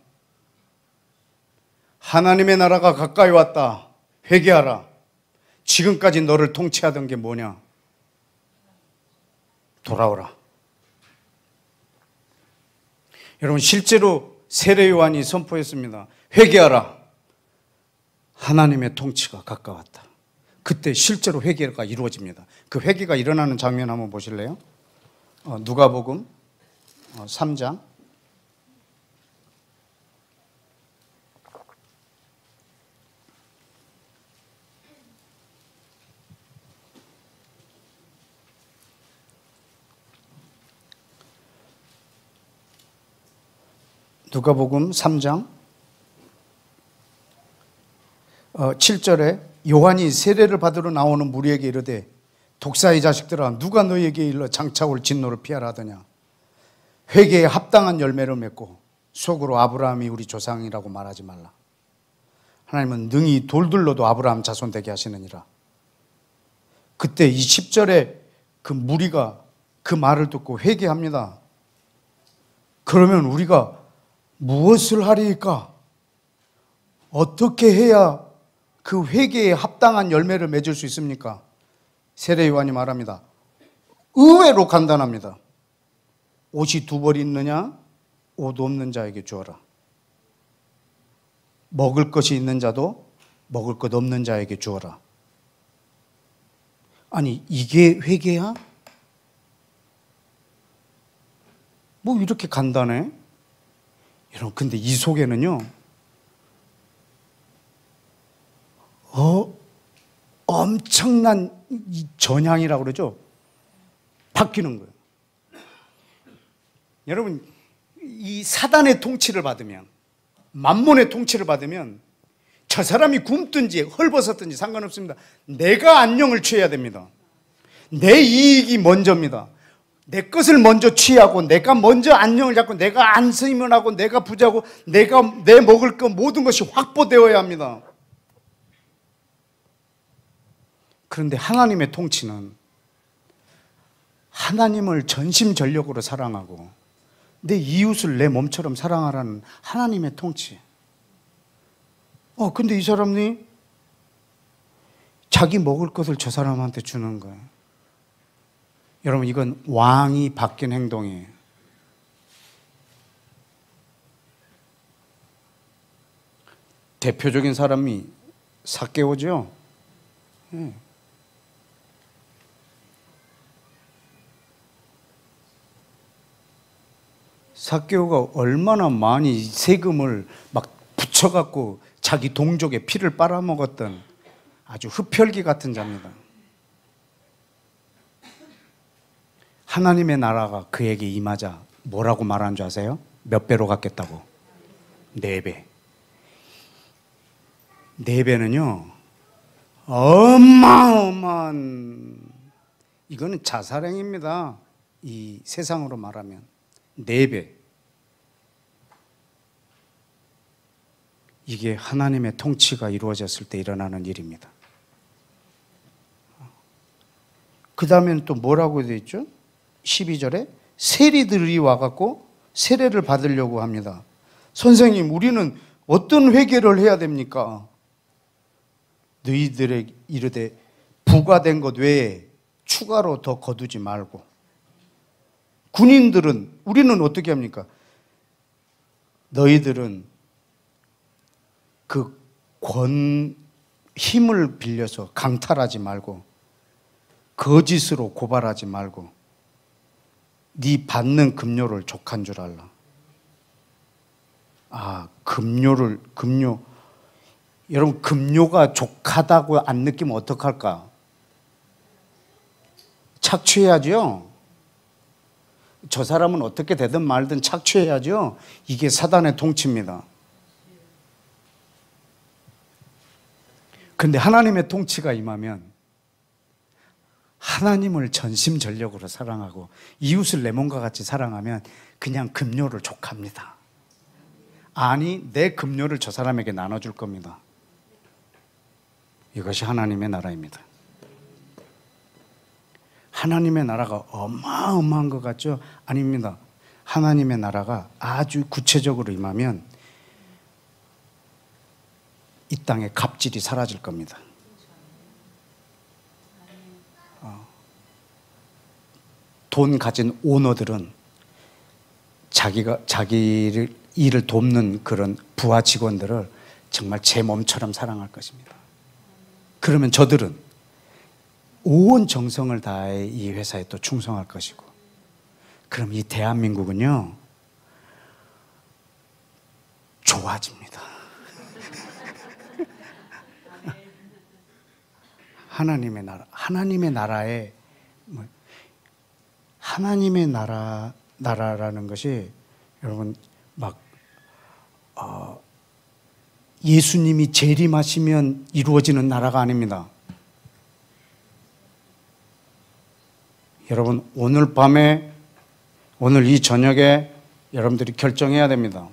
Speaker 1: 하나님의 나라가 가까이 왔다. 회개하라. 지금까지 너를 통치하던 게 뭐냐? 돌아오라. 여러분 실제로 세례 요한이 선포했습니다. 회개하라. 하나님의 통치가 가까웠다. 그때 실제로 회개가 이루어집니다. 그 회개가 일어나는 장면 한번 보실래요? 누가복음 3장 누가복음 3장 7절에 요한이 세례를 받으러 나오는 무리에게 이르되 독사의 자식들아 누가 너희에게 일러 장차 올 진노를 피하라 하더냐. 회개에 합당한 열매를 맺고 속으로 아브라함이 우리 조상이라고 말하지 말라. 하나님은 능히 돌들로도 아브라함 자손 되게 하시느니라. 그때 이 10절에 그 무리가 그 말을 듣고 회개합니다. 그러면 우리가 무엇을 하리까? 어떻게 해야 그 회개에 합당한 열매를 맺을 수 있습니까? 세례 요한이 말합니다. 의외로 간단합니다. 옷이 두 벌 있느냐? 옷 없는 자에게 주어라. 먹을 것이 있는 자도 먹을 것 없는 자에게 주어라. 아니 이게 회개야? 뭐 이렇게 간단해? 여러분 근데 이 속에는요 엄청난 이 전향이라고 그러죠. 바뀌는 거예요. 여러분 이 사단의 통치를 받으면 만몬의 통치를 받으면 저 사람이 굶든지 헐벗었든지 상관없습니다. 내가 안녕을 취해야 됩니다. 내 이익이 먼저입니다. 내 것을 먼저 취하고 내가 먼저 안녕을 잡고 내가 안쓰면 하고 내가 부자고 내가 내 먹을 것 모든 것이 확보되어야 합니다. 그런데 하나님의 통치는 하나님을 전심전력으로 사랑하고 내 이웃을 내 몸처럼 사랑하라는 하나님의 통치. 근데 이 사람이 자기 먹을 것을 저 사람한테 주는 거예요. 여러분, 이건 왕이 바뀐 행동이에요. 대표적인 사람이 삭개오죠. 삭개오가 얼마나 많이 세금을 막 붙여갖고 자기 동족의 피를 빨아먹었던 아주 흡혈귀 같은 자입니다. 하나님의 나라가 그에게 임하자 뭐라고 말한 줄 아세요? 몇 배로 갚겠다고? 4배. 4배는요 어마어마한, 이거는 자살행위입니다. 이 세상으로 말하면 4배. 이게 하나님의 통치가 이루어졌을 때 일어나는 일입니다. 그 다음에는 또 뭐라고 되어 있죠? 12절에 세리들이 와갖고 세례를 받으려고 합니다. 선생님, 우리는 어떤 회개를 해야 됩니까? 너희들에게 이르되 부과된 것 외에 추가로 더 거두지 말고. 군인들은, 우리는 어떻게 합니까? 너희들은 그 힘을 빌려서 강탈하지 말고 거짓으로 고발하지 말고 네 받는 급료를 족한 줄 알라. 아, 급료. 여러분, 급료가 족하다고 안 느끼면 어떡할까? 착취해야죠. 저 사람은 어떻게 되든 말든 착취해야죠. 이게 사단의 통치입니다. 그런데 하나님의 통치가 임하면 하나님을 전심전력으로 사랑하고 이웃을 내 몸과 같이 사랑하면 그냥 급료를 족합니다. 아니, 내 급료를 저 사람에게 나눠줄 겁니다. 이것이 하나님의 나라입니다. 하나님의 나라가 어마어마한 것 같죠? 아닙니다. 하나님의 나라가 아주 구체적으로 임하면 이 땅의 갑질이 사라질 겁니다. 돈 가진 오너들은 자기 일을 돕는 그런 부하 직원들을 정말 제 몸처럼 사랑할 것입니다. 그러면 저들은 온 정성을 다해 이 회사에 또 충성할 것이고, 그럼 이 대한민국은요 좋아집니다. 하나님의 나라, 하나님의 나라라는 것이 여러분 막 예수님이 재림하시면 이루어지는 나라가 아닙니다. 여러분, 오늘 밤에, 오늘 이 저녁에 여러분들이 결정해야 됩니다.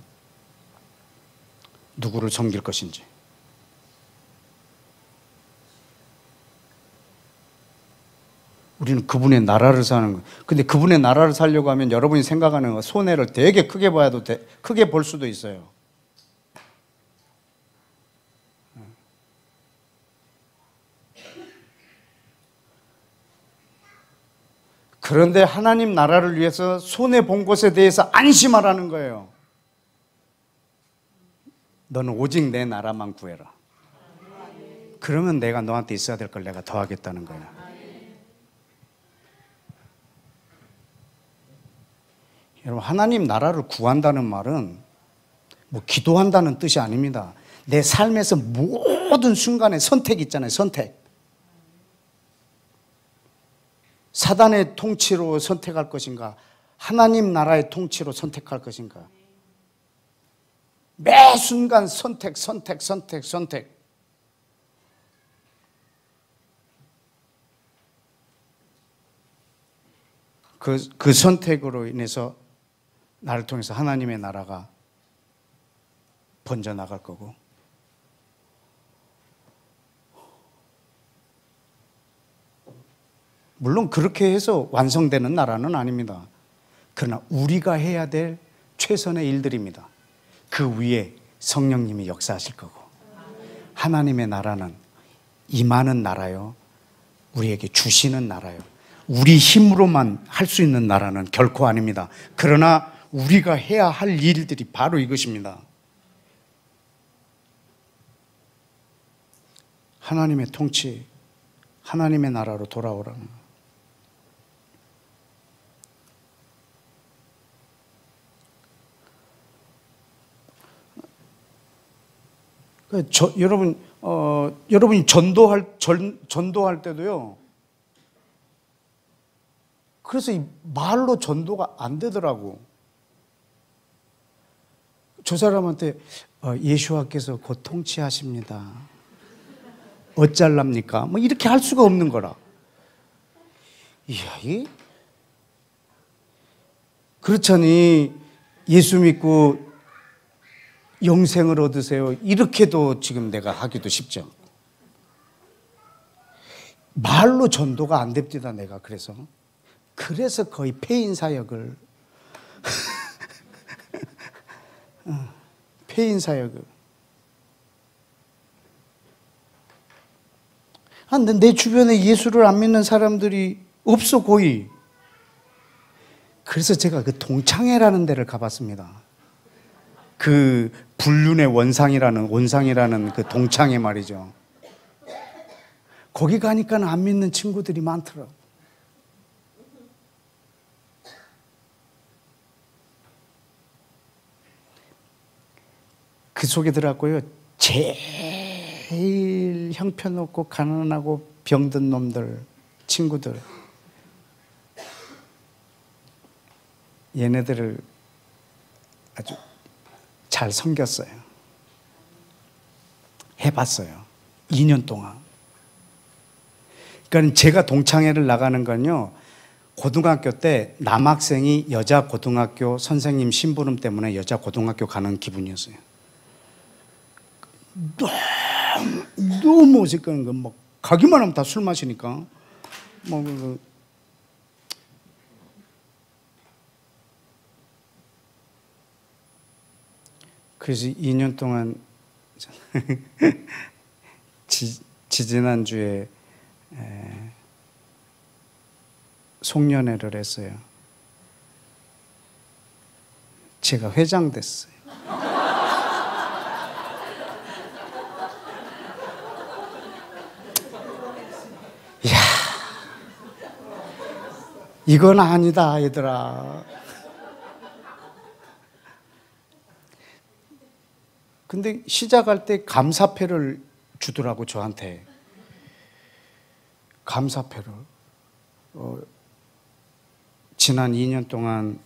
Speaker 1: 누구를 섬길 것인지. 우리는 그분의 나라를 사는 거예요. 근데 그분의 나라를 살려고 하면 여러분이 생각하는 거 손해를 되게 크게 봐도 크게 볼 수도 있어요. 그런데 하나님 나라를 위해서 손해본 것에 대해서 안심하라는 거예요. 너는 오직 내 나라만 구해라. 그러면 내가 너한테 있어야 될 걸 내가 더하겠다는 거예요. 여러분, 하나님 나라를 구한다는 말은 뭐 기도한다는 뜻이 아닙니다. 내 삶에서 모든 순간에 선택 있잖아요. 선택. 사단의 통치로 선택할 것인가, 하나님 나라의 통치로 선택할 것인가. 매 순간 선택. 그 선택으로 인해서 나를 통해서 하나님의 나라가 번져나갈 거고, 물론 그렇게 해서 완성되는 나라는 아닙니다. 그러나 우리가 해야 될 최선의 일들입니다. 그 위에 성령님이 역사하실 거고, 하나님의 나라는 임하는 나라요, 우리에게 주시는 나라요, 우리 힘으로만 할 수 있는 나라는 결코 아닙니다. 그러나 우리가 해야 할 일들이 바로 이것입니다. 하나님의 통치, 하나님의 나라로 돌아오라는. 여러분이 전도할 때도요, 그래서 이 말로 전도가 안 되더라고. 저 사람한테 예수와께서 곧 통치하십니다. 어쩔랍니까? 뭐 이렇게 할 수가 없는 거라. 이야, 그렇잖니 예수 믿고 영생을 얻으세요. 이렇게도 지금 내가 하기도 쉽죠. 말로 전도가 안 됩니다, 내가. 그래서 거의 폐인 사역을 폐인 사역을. 근데 내 주변에 예수를 안 믿는 사람들이 없어, 거의. 그래서 제가 그 동창회라는 데를 가봤습니다. 그 불륜의 원상이라는 그 동창회 말이죠. 거기 가니까 안 믿는 친구들이 많더라고. 그 속에 들어갔고요, 제일 형편없고 가난하고 병든 놈들, 친구들, 얘네들을 아주 잘 섬겼어요. 해봤어요. 2년 동안. 그러니까 제가 동창회를 나가는 건요, 고등학교 때 남학생이 여자 고등학교 선생님 심부름 때문에 여자 고등학교 가는 기분이었어요. 너무 어색한 거, 막 가기만 하면 다 술 마시니까. 그래서 2년 동안 지지난주에 송년회를 했어요. 제가 회장 됐어요. 이야, 이건 아니다, 얘들아. 근데 시작할 때 감사패를 주더라고, 저한테. 감사패를. 지난 2년 동안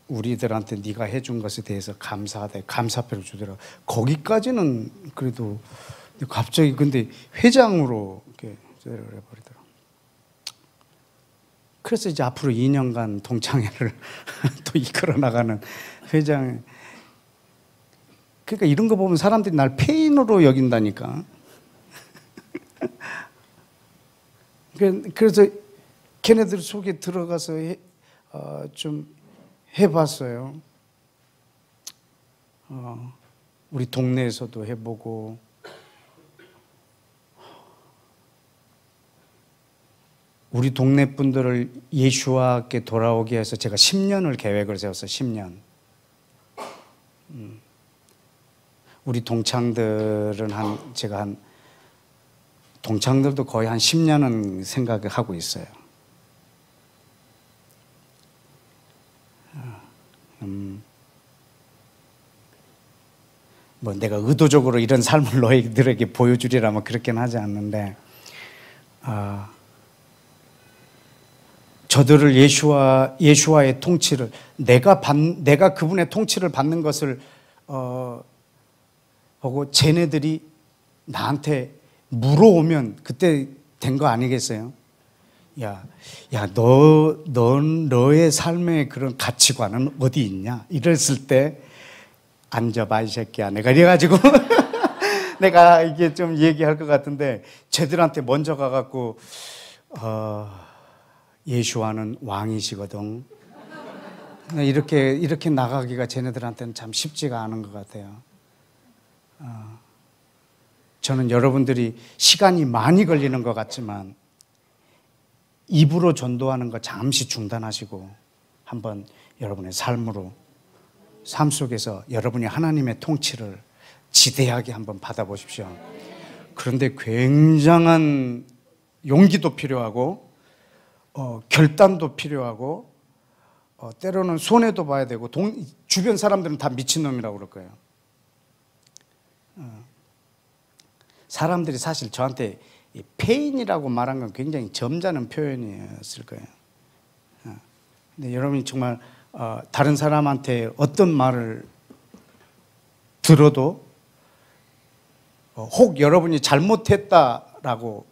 Speaker 1: 우리들한테 네가 해준 것에 대해서 감사하다, 감사패를 주더라고. 거기까지는 그래도, 갑자기 근데 회장으로 이렇게 해버리더라고. 그래서 이제 앞으로 2년간 동창회를 또 이끌어 나가는 회장. 그러니까 이런 거 보면 사람들이 날 폐인으로 여긴다니까. 그래서 걔네들 속에 들어가서 좀 해봤어요. 우리 동네에서도 해보고, 우리 동네 분들을 예수와께 돌아오게 해서 제가 10년을 계획을 세웠어요. 10년. 우리 동창들은 동창들도 거의 한 10년은 생각을 하고 있어요. 뭐 내가 의도적으로 이런 삶을 너희들에게 보여주리라면 그렇게는 하지 않는데, 저들을 예수와의 통치를, 내가 그분의 통치를 받는 것을 보고 쟤네들이 나한테 물어오면 그때 된 거 아니겠어요? 너의 삶의 그런 가치관은 어디 있냐? 이랬을 때, 앉아봐, 이 새끼야. 내가 이래가지고, 내가 이게 좀 얘기할 것 같은데, 쟤들한테 먼저 가갖고, 예수와는 왕이시거든. 이렇게 나가기가 쟤네들한테는 참 쉽지가 않은 것 같아요. 저는 여러분들이 시간이 많이 걸리는 것 같지만 입으로 전도하는 거 잠시 중단하시고 한번 여러분의 삶으로, 삶 속에서 여러분이 하나님의 통치를 지대하게 한번 받아보십시오. 그런데 굉장한 용기도 필요하고 결단도 필요하고 때로는 손해도 봐야 되고 주변 사람들은 다 미친놈이라고 그럴 거예요. 사람들이 사실 저한테 페인이라고 말한 건 굉장히 점잖은 표현이었을 거예요. 근데 여러분이 정말 다른 사람한테 어떤 말을 들어도 혹 여러분이 잘못했다라고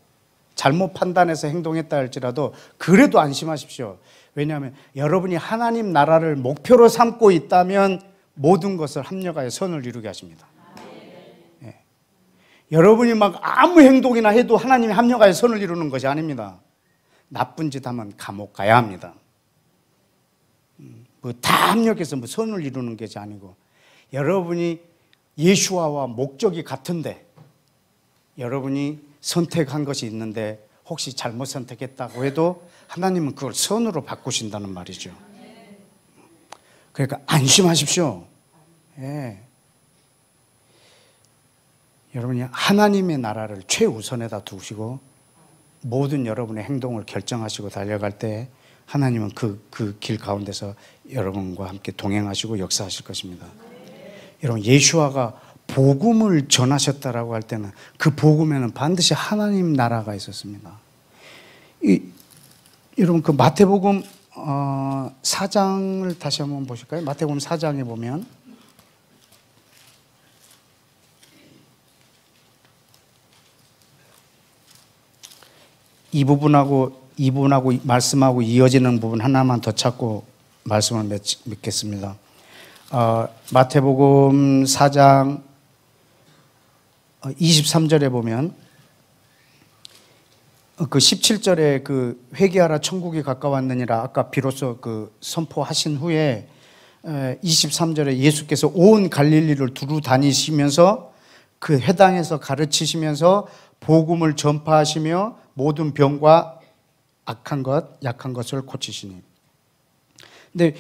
Speaker 1: 잘못 판단해서 행동했다 할지라도 그래도 안심하십시오. 왜냐하면 여러분이 하나님 나라를 목표로 삼고 있다면 모든 것을 합력하여 선을 이루게 하십니다. 예. 여러분이 막 아무 행동이나 해도 하나님이 합력하여 선을 이루는 것이 아닙니다. 나쁜 짓 하면 감옥 가야 합니다. 뭐 다 합력해서 뭐 선을 이루는 것이 아니고 여러분이 예수와와 목적이 같은데 여러분이 선택한 것이 있는데 혹시 잘못 선택했다고 해도 하나님은 그걸 선으로 바꾸신다는 말이죠. 그러니까 안심하십시오. 예. 여러분이 하나님의 나라를 최우선에다 두시고 모든 여러분의 행동을 결정하시고 달려갈 때 하나님은 그 길 가운데서 여러분과 함께 동행하시고 역사하실 것입니다. 여러분, 예수와가 복음을 전하셨다라고 할 때는 그 복음에는 반드시 하나님 나라가 있었습니다. 여러분, 그 마태복음 4장을 다시 한번 보실까요? 마태복음 4장에 보면 이 부분하고 말씀하고 이어지는 부분 하나만 더 찾고 말씀을 맺겠습니다. 마태복음 4장 23절에 보면 그 17절에 그 회개하라 천국이 가까웠느니라 아까 비로소 그 선포하신 후에 23절에 예수께서 온 갈릴리를 두루 다니시면서 그 회당에서 가르치시면서 복음을 전파하시며 모든 병과 악한 것, 약한 것을 고치시니. 근데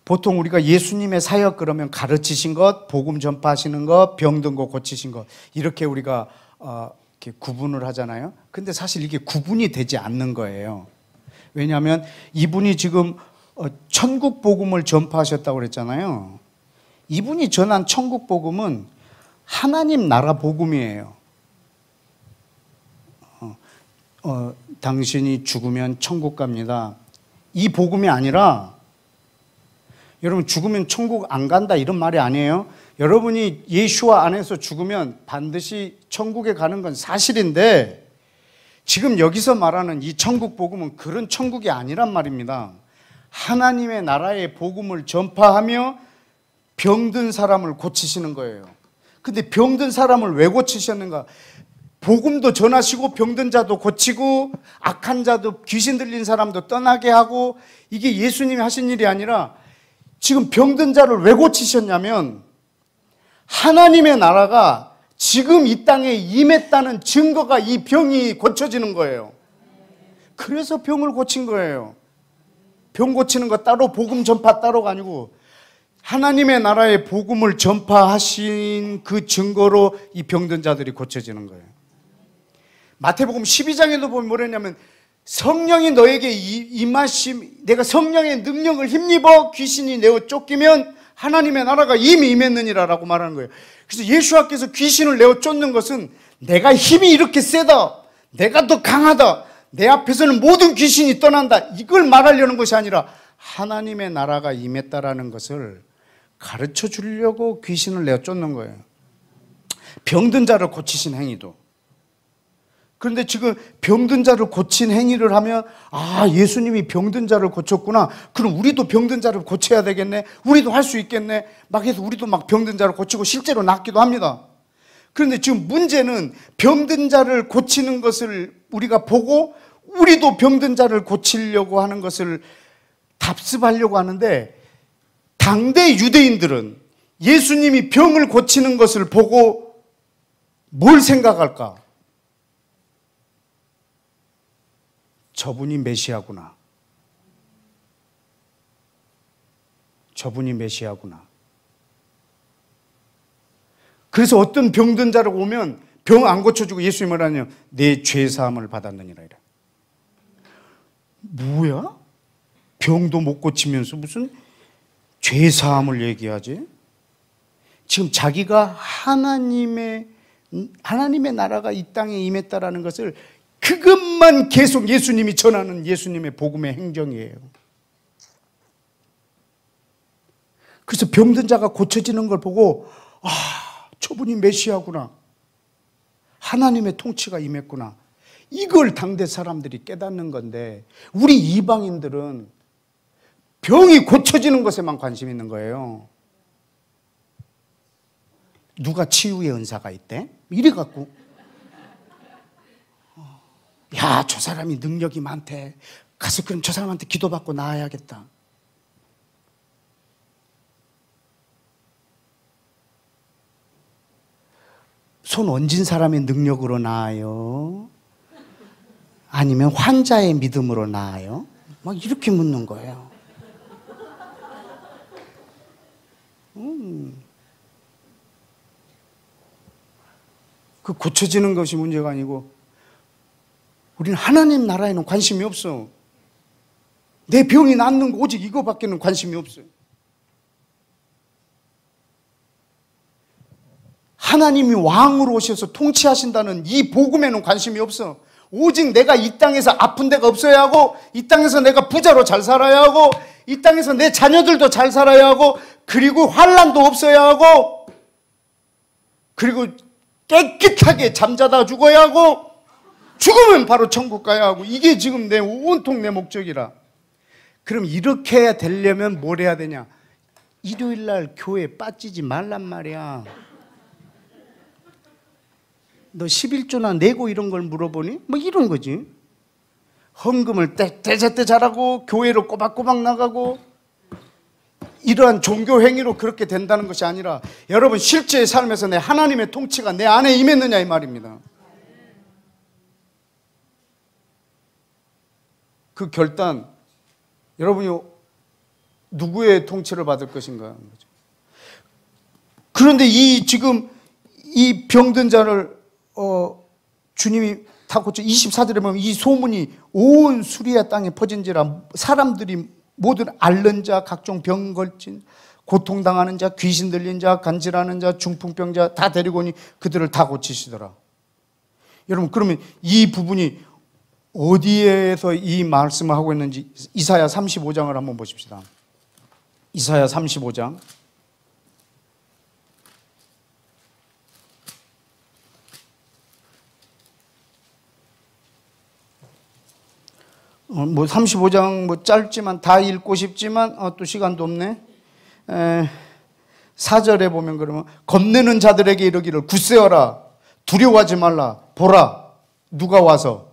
Speaker 1: 보통 우리가 예수님의 사역 그러면 가르치신 것, 복음 전파하시는 것, 병든 거 고치신 것 이렇게 우리가 이렇게 구분을 하잖아요. 근데 사실 이게 구분이 되지 않는 거예요. 왜냐하면 이분이 지금 천국 복음을 전파하셨다고 그랬잖아요. 이분이 전한 천국 복음은 하나님 나라 복음이에요. 당신이 죽으면 천국 갑니다. 이 복음이 아니라 여러분 죽으면 천국 안 간다 이런 말이 아니에요. 여러분이 예수와 안에서 죽으면 반드시 천국에 가는 건 사실인데 지금 여기서 말하는 이 천국 복음은 그런 천국이 아니란 말입니다. 하나님의 나라의 복음을 전파하며 병든 사람을 고치시는 거예요. 근데 병든 사람을 왜 고치셨는가? 복음도 전하시고 병든 자도 고치고 악한 자도 귀신 들린 사람도 떠나게 하고 이게 예수님이 하신 일이 아니라 지금 병든 자를 왜 고치셨냐면 하나님의 나라가 지금 이 땅에 임했다는 증거가 이 병이 고쳐지는 거예요. 그래서 병을 고친 거예요. 병 고치는 거 따로 복음 전파 따로가 아니고 하나님의 나라의 복음을 전파하신 그 증거로 이 병든 자들이 고쳐지는 거예요. 마태복음 12장에도 보면 뭐랬냐면 성령이 너에게 임하심, 내가 성령의 능력을 힘입어 귀신이 내어 쫓기면 하나님의 나라가 이미 임했느니라 라고 말하는 거예요. 그래서 예수와께서 귀신을 내어 쫓는 것은 내가 힘이 이렇게 세다, 내가 더 강하다, 내 앞에서는 모든 귀신이 떠난다 이걸 말하려는 것이 아니라 하나님의 나라가 임했다라는 것을 가르쳐 주려고 귀신을 내어 쫓는 거예요. 병든 자를 고치신 행위도. 그런데 지금 병든 자를 고친 행위를 하면 아, 예수님이 병든 자를 고쳤구나. 그럼 우리도 병든 자를 고쳐야 되겠네. 우리도 할 수 있겠네. 막 해서 우리도 막 병든 자를 고치고 실제로 낫기도 합니다. 그런데 지금 문제는 병든 자를 고치는 것을 우리가 보고 우리도 병든 자를 고치려고 하는 것을 답습하려고 하는데 당대 유대인들은 예수님이 병을 고치는 것을 보고 뭘 생각할까? 저분이 메시아구나. 저분이 메시아구나. 그래서 어떤 병든 자를 오면 병 안 고쳐주고 예수님이 뭐라냐? 내 죄사함을 받았느니라 이래. 뭐야? 병도 못 고치면서 무슨 죄사함을 얘기하지? 지금 자기가 하나님의 나라가 이 땅에 임했다라는 것을 그것만 계속 예수님이 전하는 예수님의 복음의 행정이에요. 그래서 병든 자가 고쳐지는 걸 보고 저분이 메시아구나. 하나님의 통치가 임했구나. 이걸 당대 사람들이 깨닫는 건데 우리 이방인들은 병이 고쳐지는 것에만 관심 있는 거예요. 누가 치유의 은사가 있대? 이래 갖고 야, 저 사람이 능력이 많대. 가서 그럼 저 사람한테 기도받고 나아야겠다. 손 얹은 사람의 능력으로 나아요? 아니면 환자의 믿음으로 나아요? 막 이렇게 묻는 거예요. 그 고쳐지는 것이 문제가 아니고 우리는 하나님 나라에는 관심이 없어. 내 병이 낫는 거 오직 이거밖에는 관심이 없어요. 하나님이 왕으로 오셔서 통치하신다는 이 복음에는 관심이 없어. 오직 내가 이 땅에서 아픈 데가 없어야 하고, 이 땅에서 내가 부자로 잘 살아야 하고, 이 땅에서 내 자녀들도 잘 살아야 하고, 그리고 환난도 없어야 하고, 그리고 깨끗하게 잠자다 죽어야 하고, 죽으면 바로 천국 가야 하고, 이게 지금 온통 내 목적이라. 그럼 이렇게 되려면 뭘 해야 되냐? 일요일 날 교회에 빠지지 말란 말이야. 너 11조나 내고 이런 걸 물어보니? 뭐 이런 거지. 헌금을 때제때 잘하고 교회로 꼬박꼬박 나가고 이러한 종교 행위로 그렇게 된다는 것이 아니라 여러분 실제의 삶에서 내 하나님의 통치가 내 안에 임했느냐 이 말입니다. 그 결단 여러분이 누구의 통치를 받을 것인가. 그런데 지금 이 병든 자를 주님이 다 고쳐 24절에 보면 이 소문이 온 수리아 땅에 퍼진지라 사람들이 모든 앓는 자, 각종 병 걸진, 고통당하는 자, 귀신 들린 자, 간질하는 자, 중풍병자 다 데리고 오니 그들을 다 고치시더라. 여러분 그러면 이 부분이 어디에서 이 말씀을 하고 있는지 이사야 35장을 한번 보십시다. 이사야 35장 뭐 35장 뭐 짧지만 다 읽고 싶지만 또 시간도 없네. 4절에 보면 그러면 겁내는 자들에게 이르기를 굳세어라 두려워하지 말라 보라 누가 와서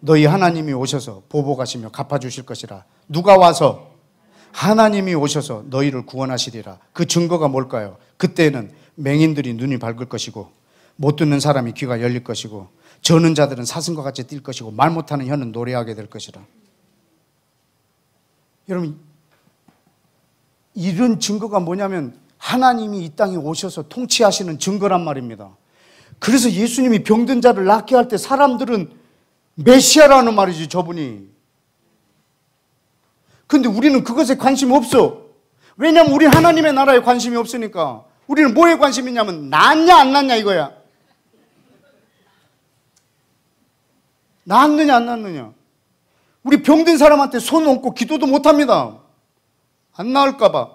Speaker 1: 너희 하나님이 오셔서 보복하시며 갚아주실 것이라. 누가 와서 하나님이 오셔서 너희를 구원하시리라. 그 증거가 뭘까요? 그때는 맹인들이 눈이 밝을 것이고 못 듣는 사람이 귀가 열릴 것이고 저는 자들은 사슴과 같이 뛸 것이고 말 못하는 혀는 노래하게 될 것이라. 여러분 이런 증거가 뭐냐면 하나님이 이 땅에 오셔서 통치하시는 증거란 말입니다. 그래서 예수님이 병든 자를 낫게 할 때 사람들은 메시아라는 말이지 저분이. 근데 우리는 그것에 관심이 없어. 왜냐하면 우리 하나님의 나라에 관심이 없으니까. 우리는 뭐에 관심이 있냐면 낫냐 안 낫냐 이거야. 낫느냐 안 낫느냐. 우리 병든 사람한테 손 얹고 기도도 못합니다. 안 나을까 봐.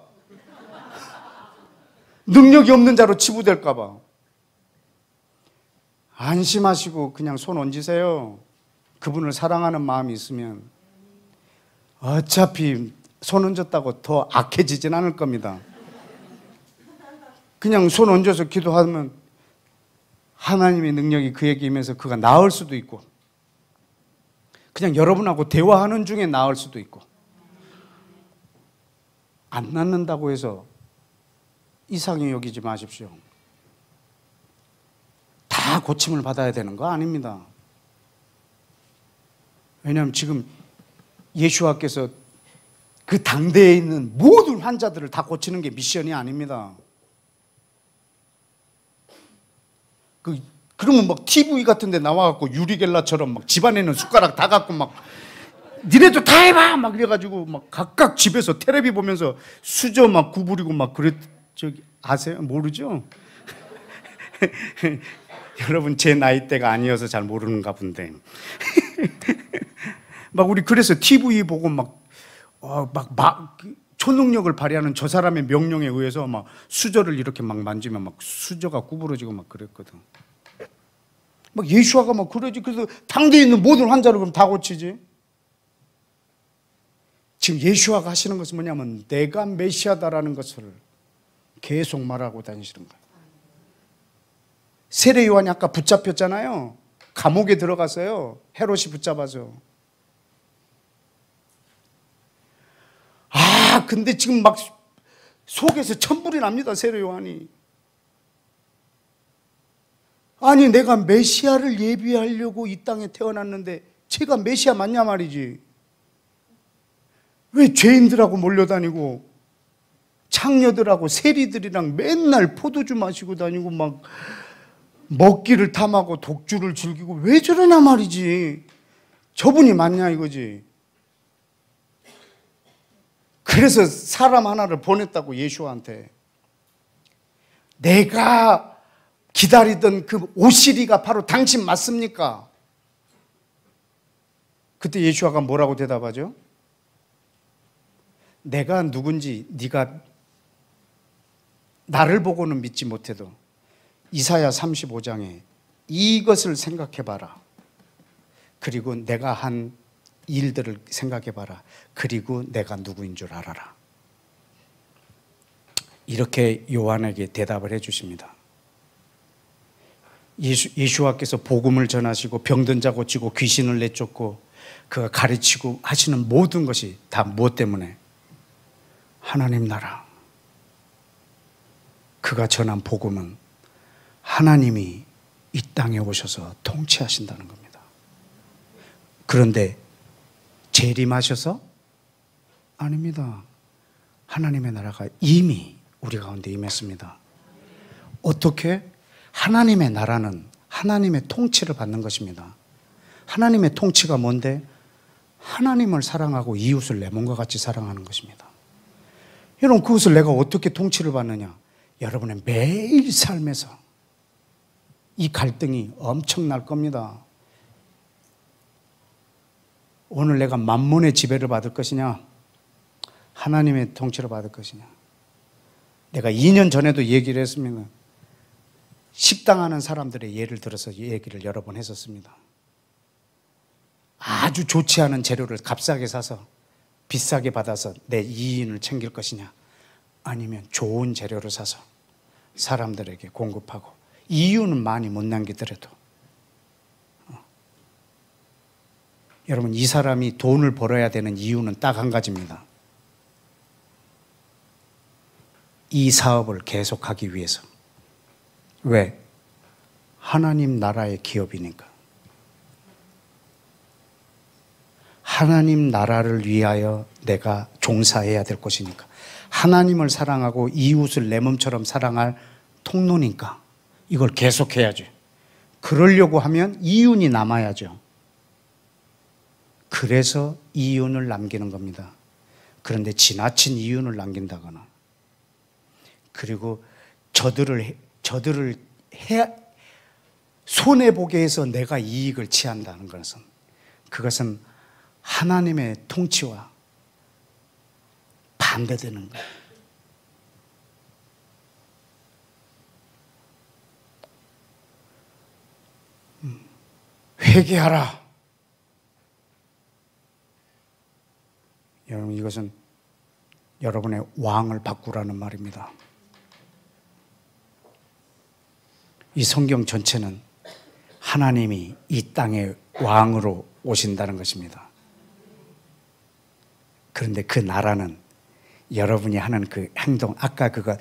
Speaker 1: 능력이 없는 자로 치부될까 봐. 안심하시고 그냥 손 얹으세요. 그분을 사랑하는 마음이 있으면 어차피 손 얹었다고 더 악해지진 않을 겁니다. 그냥 손 얹어서 기도하면 하나님의 능력이 그에게 임해서 그가 나을 수도 있고 그냥 여러분하고 대화하는 중에 나을 수도 있고 안 낫는다고 해서 이상히 여기지 마십시오. 다 다 고침을 받아야 되는 거 아닙니다. 왜냐하면 지금 예수와께서 그 당대에 있는 모든 환자들을 다 고치는 게 미션이 아닙니다. 그러면 막 TV 같은 데 나와갖고 유리겔라처럼 막 집안에 있는 숟가락 다 갖고 막 니네도 다 해봐! 막 이래가지고 막 각각 집에서 텔레비 보면서 수저 막 구부리고 막 저기 아세요? 모르죠? 여러분 제 나이대가 아니어서 잘 모르는가 본데. 막 우리 그래서 TV 보고 막 초능력을 발휘하는 저 사람의 명령에 의해서 막 수저를 이렇게 막 만지면 막 수저가 구부러지고 막 그랬거든. 막 예수아가 막 그러지. 그래서 당대에 있는 모든 환자를 그럼 다 고치지. 지금 예수아가 하시는 것은 뭐냐면 내가 메시아다라는 것을 계속 말하고 다니시는 거예요. 세례 요한이 아까 붙잡혔잖아요. 감옥에 들어갔어요. 헤롯이 붙잡아서. 근데 지금 막 속에서 천불이 납니다. 세례 요한이. 아니 내가 메시아를 예비하려고 이 땅에 태어났는데 제가 메시아 맞냐 말이지. 왜 죄인들하고 몰려다니고 창녀들하고 세리들이랑 맨날 포도주 마시고 다니고 막 먹기를 탐하고 독주를 즐기고 왜 저러냐 말이지. 저분이 맞냐 이거지. 그래서 사람 하나를 보냈다고 예수한테. 내가 기다리던 그 오시리가 바로 당신 맞습니까? 그때 예수아가 뭐라고 대답하죠? 내가 누군지 네가 나를 보고는 믿지 못해도 이사야 35장에 이것을 생각해봐라. 그리고 내가 한 일들을 생각해봐라. 그리고 내가 누구인 줄 알아라. 이렇게 요한에게 대답을 해주십니다. 예수와께서 복음을 전하시고 병든 자 고치고 귀신을 내쫓고 그가 가르치고 하시는 모든 것이 다 무엇 때문에? 하나님 나라. 그가 전한 복음은 하나님이 이 땅에 오셔서 통치하신다는 겁니다. 그런데 재림하셔서? 아닙니다. 하나님의 나라가 이미 우리 가운데 임했습니다. 어떻게? 하나님의 나라는 하나님의 통치를 받는 것입니다. 하나님의 통치가 뭔데? 하나님을 사랑하고 이웃을 내 몸과 같이 사랑하는 것입니다. 여러분 그것을 내가 어떻게 통치를 받느냐? 여러분의 매일 삶에서 이 갈등이 엄청날 겁니다. 오늘 내가 만몬의 지배를 받을 것이냐? 하나님의 통치를 받을 것이냐? 내가 2년 전에도 얘기를 했습니다. 식당하는 사람들의 예를 들어서 얘기를 여러 번 했었습니다. 아주 좋지 않은 재료를 값싸게 사서 비싸게 받아서 내 이인을 챙길 것이냐? 아니면 좋은 재료를 사서 사람들에게 공급하고 이유는 많이 못 남기더라도 여러분 이 사람이 돈을 벌어야 되는 이유는 딱 한 가지입니다. 이 사업을 계속하기 위해서. 왜? 하나님 나라의 기업이니까. 하나님 나라를 위하여 내가 종사해야 될 것이니까. 하나님을 사랑하고 이웃을 내 몸처럼 사랑할 통로니까 이걸 계속해야죠. 그러려고 하면 이윤이 남아야죠. 그래서 이윤을 남기는 겁니다. 그런데 지나친 이윤을 남긴다거나 그리고 저들을 손해보게 해서 내가 이익을 취한다는 것은 그것은 하나님의 통치와 반대되는 거예요. 회개하라. 여러분 이것은 여러분의 왕을 바꾸라는 말입니다. 이 성경 전체는 하나님이 이 땅의 왕으로 오신다는 것입니다. 그런데 그 나라는 여러분이 하는 그 행동, 아까 그거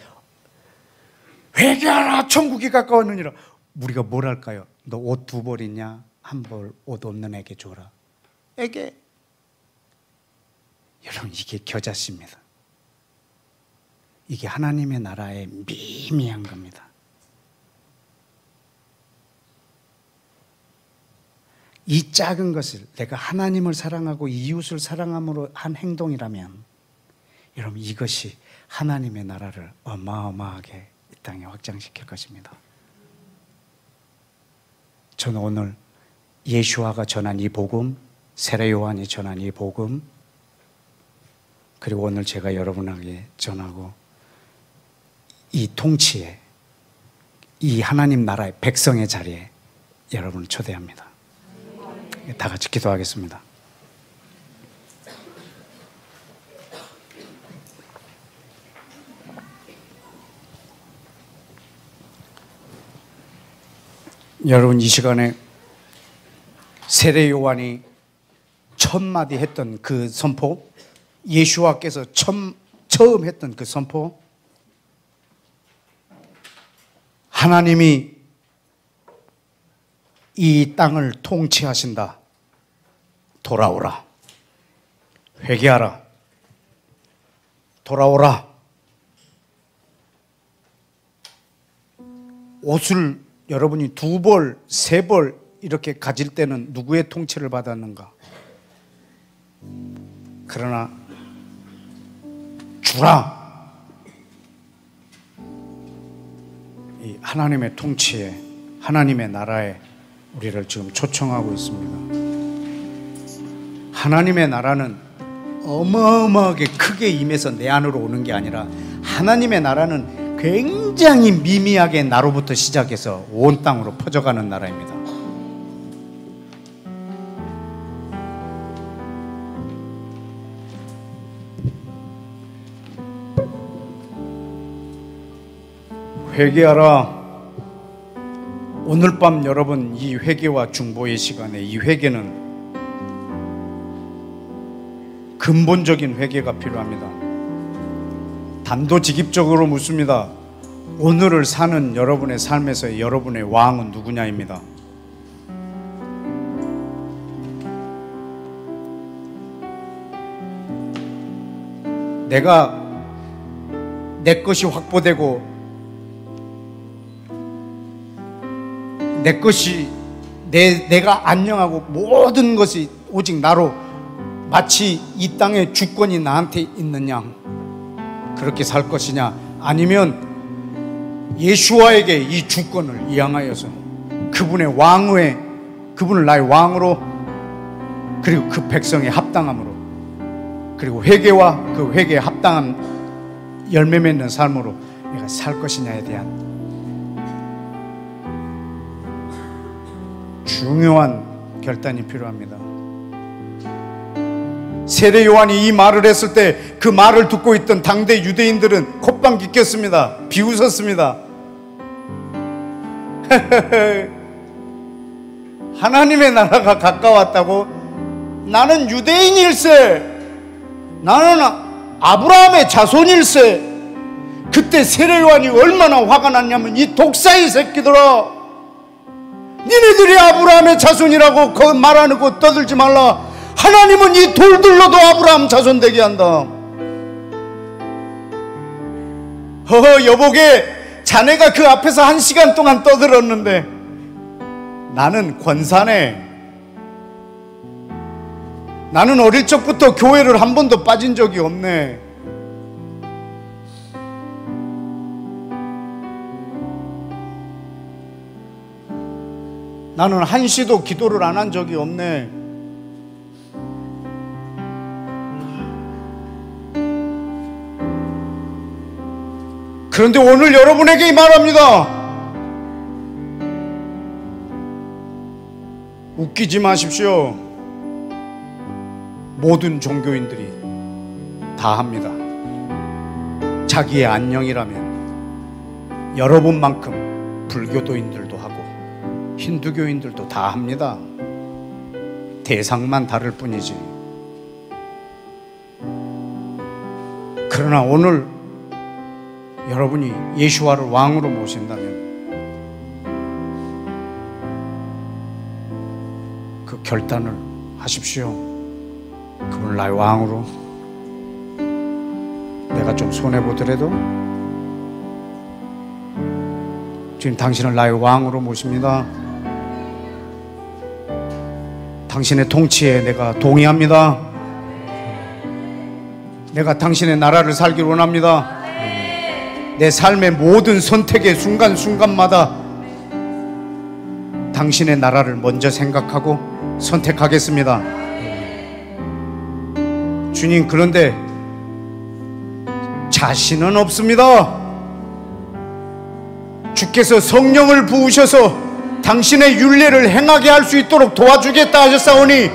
Speaker 1: 회개하라 천국이 가까웠느니라. 우리가 뭘 할까요? 너 옷 2벌 있냐? 1벌 옷 없는 애게 줘라. 애게. 여러분, 이게 겨자씨입니다. 이게 하나님의 나라의 미미한 겁니다. 이 작은 것을 내가 하나님을 사랑하고 이웃을 사랑함으로 한 행동이라면 여러분, 이것이 하나님의 나라를 어마어마하게 이 땅에 확장시킬 것입니다. 저는 오늘 예수와가 전한 이 복음, 세례 요한이 전한 이 복음, 그리고 오늘 제가 여러분에게 전하고 이 통치에, 이 하나님 나라의 백성의 자리에 여러분을 초대합니다. 다 같이 기도하겠습니다. 여러분, 이 시간에 세례 요한이 1000마디 했던 그 선포, 예수와께서 처음 했던 그 선포, 하나님이 이 땅을 통치하신다. 돌아오라. 회개하라. 돌아오라. 옷을 여러분이 2벌, 3벌 이렇게 가질 때는 누구의 통치를 받았는가? 그러나 주라. 이 하나님의 통치에, 하나님의 나라에 우리를 지금 초청하고 있습니다. 하나님의 나라는 어마어마하게 크게 임해서 내 안으로 오는 게 아니라 하나님의 나라는 굉장히 미미하게 나로부터 시작해서 온 땅으로 퍼져가는 나라입니다. 회개하라. 오늘 밤 여러분, 이 회개와 중보의 시간에 이 회개는 근본적인 회개가 필요합니다. 단도직입적으로 묻습니다. 오늘을 사는 여러분의 삶에서 여러분의 왕은 누구냐입니다. 내가 내 것이 확보되고 내 것이 내가 안녕하고 모든 것이 오직 나로 마치 이 땅의 주권이 나한테 있는 양 그렇게 살 것이냐, 아니면 예수와에게 이 주권을 이양하여서 그분의 왕의, 그분을 나의 왕으로, 그리고 그 백성의 합당함으로, 그리고 회개와 그 회개에 합당한 열매 맺는 삶으로 내가 살 것이냐에 대한 중요한 결단이 필요합니다. 세례 요한이 이 말을 했을 때 그 말을 듣고 있던 당대 유대인들은 콧방귀 꼈습니다. 비웃었습니다. 하나님의 나라가 가까웠다고? 나는 유대인일세, 나는 아브라함의 자손일세. 그때 세례 요한이 얼마나 화가 났냐면, 이 독사의 새끼들아, 니네들이 아브라함의 자손이라고 그 말 안 하고 떠들지 말라. 하나님은 이 돌들로도 아브라함 자손 되게 한다. 허허, 여보게, 자네가 그 앞에서 1시간 동안 떠들었는데 나는 권사네. 나는 어릴 적부터 교회를 한 번도 빠진 적이 없네. 나는 한시도 기도를 안 한 적이 없네. 그런데 오늘 여러분에게 말합니다. 웃기지 마십시오. 모든 종교인들이 다 합니다. 자기의 안녕이라면 여러분만큼 불교도인들도 하고 힌두교인들도 다 합니다. 대상만 다를 뿐이지. 그러나 오늘 여러분이 예수와를 왕으로 모신다면 결단을 하십시오. 그분을 나의 왕으로, 내가 좀 손해보더라도 주님, 당신을 나의 왕으로 모십니다. 당신의 통치에 내가 동의합니다. 내가 당신의 나라를 살기를 원합니다. 내 삶의 모든 선택의 순간순간마다 당신의 나라를 먼저 생각하고 선택하겠습니다. 주님, 그런데 자신은 없습니다. 주께서 성령을 부으셔서 당신의 율례를 행하게 할 수 있도록 도와주겠다 하셨사오니,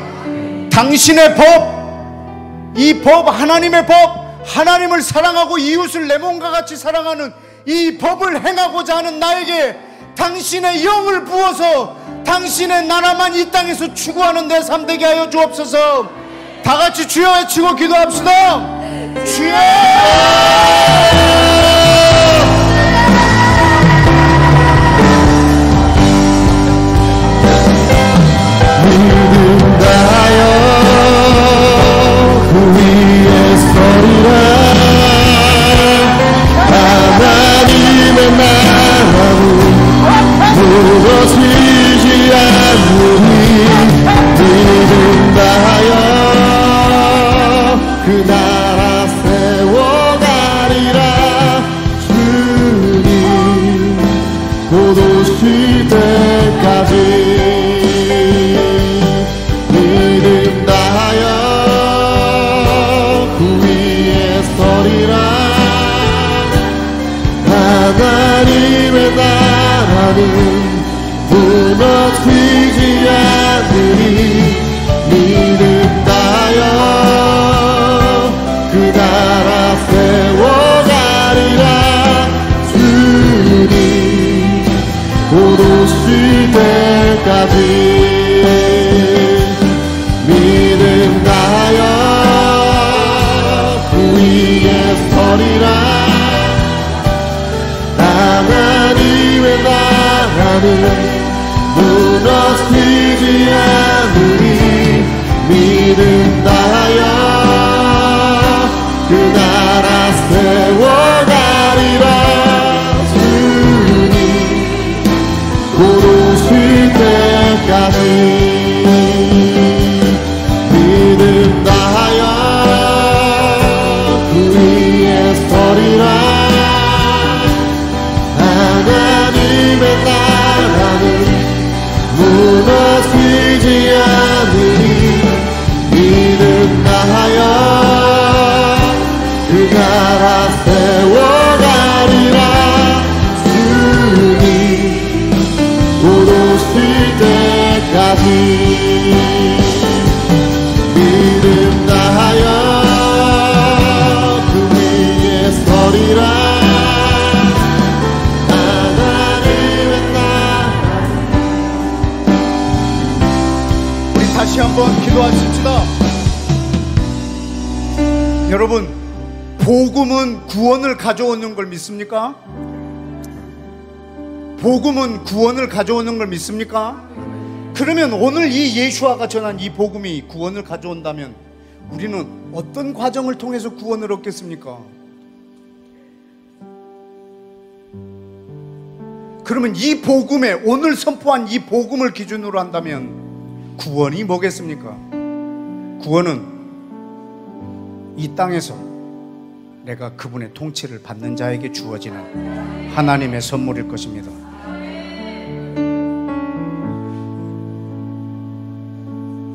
Speaker 1: 당신의 법, 이 법, 하나님의 법, 하나님을 사랑하고 이웃을 내 몸과 같이 사랑하는 이 법을 행하고자 하는 나에게 당신의 영을 부어서 당신의 나라만 이 땅에서 추구하는 내 삶 되게 하여 주옵소서. 다 같이 주여 외치고 기도합시다. 주여!
Speaker 2: 믿음 다하여 그 위에 서리라. 하나님의 나라는 무너지지 않으니 믿음 다하여 그 나라 세워가리라. 주님 곧 오실 때까지 믿음 다하여 그 위에 서리라. 하나님의 나라는 무너지지 않으니 믿음 다하여 그 나라 세워가리라. 주님 곧 오실 때까지 믿음 다하여 그 위에 서리라. 하나님의 나라는 무너지지 않으니 믿음 다하여 그 나라 세워가리라. 주님 곧 오실 때까지 믿음 다하여 그 위에 서리라. 하나님의 나라는 무너지지 않으니 믿음 다하여 그 나라 세워가리라. 주님 곧 오실 때까지 믿음 다하여 그 위에 서리라.
Speaker 1: 다시 한번 기도하십시다. 여러분, 복음은 구원을 가져오는 걸 믿습니까? 복음은 구원을 가져오는 걸 믿습니까? 그러면 오늘 이 예수아가 전한 이 복음이 구원을 가져온다면 우리는 어떤 과정을 통해서 구원을 얻겠습니까? 그러면 이 복음에, 오늘 선포한 이 복음을 기준으로 한다면 구원이 뭐겠습니까? 구원은 이 땅에서 내가 그분의 통치를 받는 자에게 주어지는 하나님의 선물일 것입니다.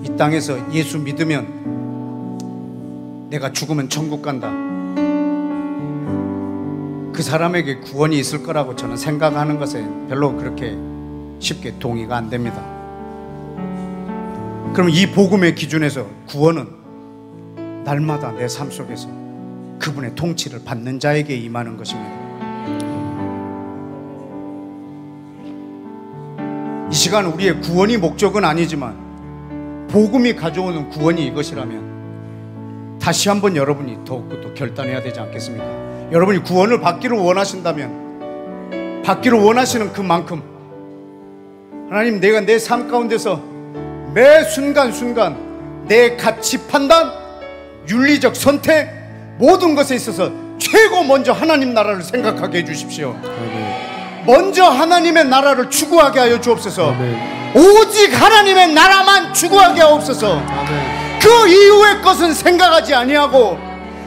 Speaker 1: 이 땅에서 예수 믿으면 내가 죽으면 천국 간다, 그 사람에게 구원이 있을 거라고 저는 생각하는 것에 별로 그렇게 쉽게 동의가 안 됩니다. 그럼 이 복음의 기준에서 구원은 날마다 내 삶 속에서 그분의 통치를 받는 자에게 임하는 것입니다. 이 시간 우리의 구원이 목적은 아니지만 복음이 가져오는 구원이 이것이라면 다시 한번 여러분이 더욱더 또 결단해야 되지 않겠습니까? 여러분이 구원을 받기를 원하신다면, 받기를 원하시는 그만큼 하나님, 내가 내 삶 가운데서 매 순간순간 내 가치 판단, 윤리적 선택, 모든 것에 있어서 최고 먼저 하나님 나라를 생각하게 해주십시오. 먼저 하나님의 나라를 추구하게 하여 주옵소서. 오직 하나님의 나라만 추구하게 하옵소서. 그 이후의 것은 생각하지 아니하고,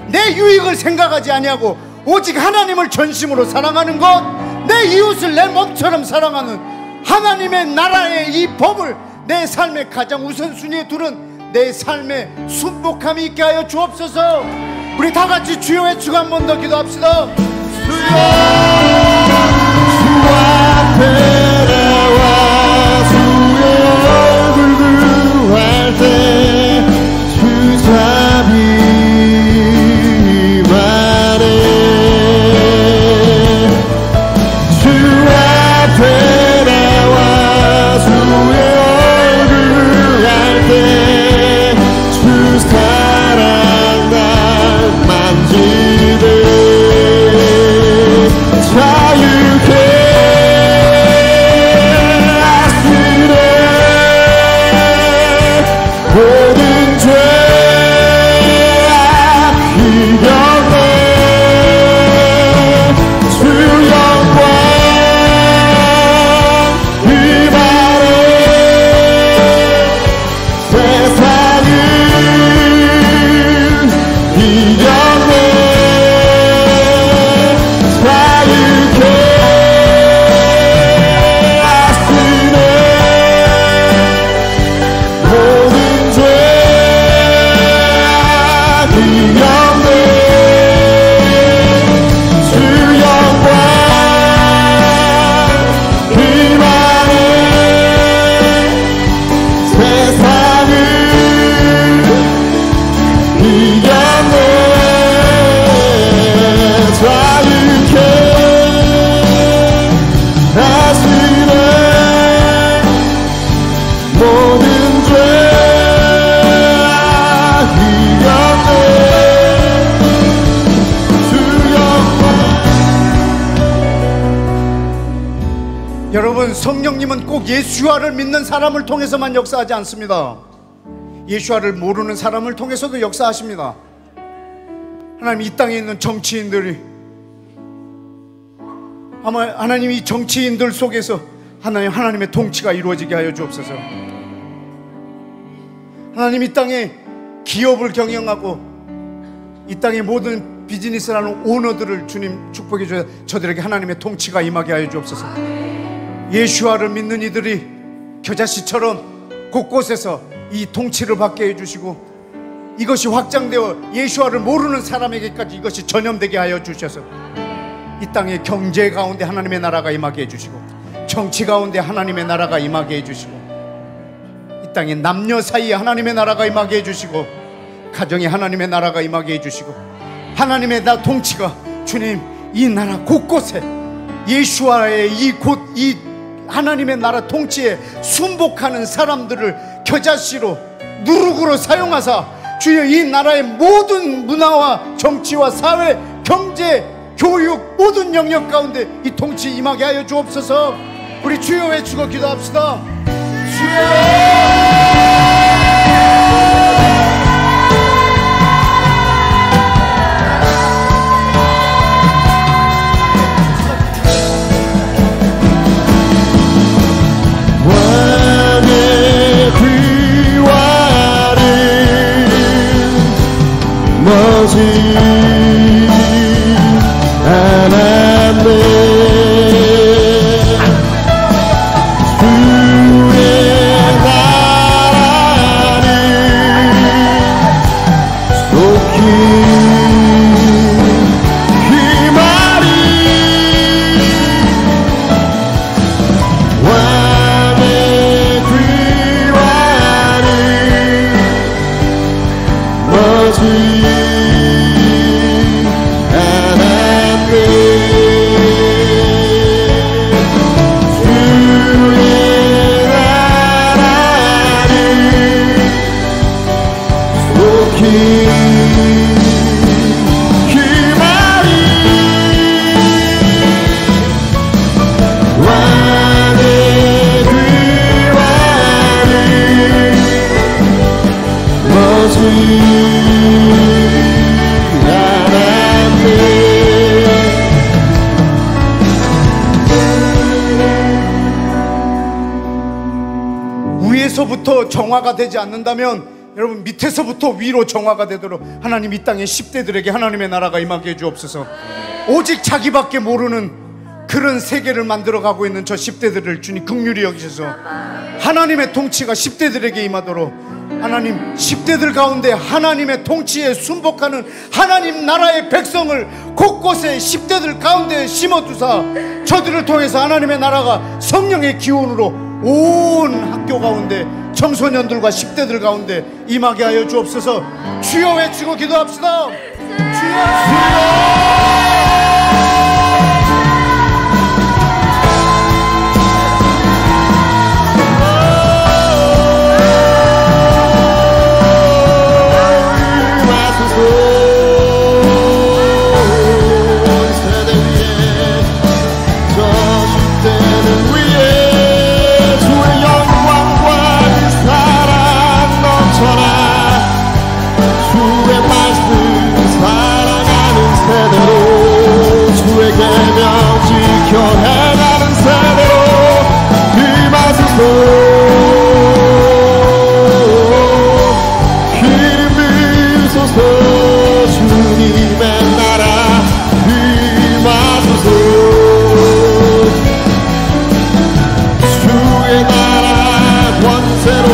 Speaker 1: 내 유익을 생각하지 아니하고, 오직 하나님을 전심으로 사랑하는 것, 내 이웃을 내 몸처럼 사랑하는 하나님의 나라의 이 법을 내 삶의 가장 우선순위에 두는 내 삶에 순복함이 있게 하여 주옵소서. 우리 다 같이 주여 외치고 한 번 더 기도합시다. 주여, 주 앞에 나와 주의 얼굴 구할 때 주 자비만 해. 주 앞에 나와 주의 얼굴 구할 때 주 사랑 날 만지네. 자유케 하시네. 모든 죄 이겼네. 주 영광 임하네. 세상을 이겼네. 자유케 하시네. 모든 죄 이겼네. 주 영광 임하네. 세상을 이겼네. 자유케 하시네. 모든 죄 이겼네. 주 영광. 여러분, 성령님은 꼭 예수와를 믿는 사람을 통해서만 역사하지 않습니다. 예수와를 모르는 사람을 통해서도 역사하십니다. 하나님, 이 땅에 있는 정치인들이, 아마 하나님 이 정치인들 속에서 하나님의 통치가 이루어지게 하여 주옵소서. 하나님, 이 땅에 기업을 경영하고 이 땅의 모든 비즈니스를 하는 오너들을 주님 축복해 주셔서 저들에게 하나님의 통치가 임하게 하여 주옵소서. 예수와를 믿는 이들이 겨자씨처럼 곳곳에서 이 통치를 받게 해주시고, 이것이 확장되어 예수와를 모르는 사람에게까지 이것이 전염되게 하여 주셔서 이 땅의 경제 가운데 하나님의 나라가 임하게 해주시고, 정치 가운데 하나님의 나라가 임하게 해주시고, 이 땅의 남녀 사이에 하나님의 나라가 임하게 해주시고, 가정에 하나님의 나라가 임하게 해주시고, 하나님의 통치가 주님 이 나라 곳곳에 예수와의 이 하나님의 나라 통치에 순복하는 사람들을 겨자씨로 누룩으로 사용하사 주여 이 나라의 모든 문화와 정치와 사회, 경제, 교육 모든 영역 가운데 이 통치 임하게 하여 주옵소서. 우리 주여 외치고 기도합시다. 주여! 머지 않았네. 주의 나라는 속히 희망이 왕의 귀환이 머지 왕의 귀환이 위에서부터 정화가 되지 않는다면 여러분 밑에서부터 위로 정화가 되도록 하나님 이 땅의 10대들에게 하나님의 나라가 임하게 해 주옵소서. 오직 자기밖에 모르는 그런 세계를 만들어가고 있는 저 10대들을 주님 긍휼히 여기셔서 하나님의 통치가 10대들에게 임하도록, 하나님 10대들 가운데 하나님의 통치에 순복하는 하나님 나라의 백성을 곳곳에 10대들 가운데 심어두사 저들을 통해서 하나님의 나라가 성령의 기운으로 온 학교 가운데 청소년들과 10대들 가운데 임하게 하여 주옵소서. 주여 외치고 기도합시다. 주여.
Speaker 2: 지켜나가는 세대로 임하소서. 기름 부으소서. 주님의 나라 임하소서. 주의 나라 권세로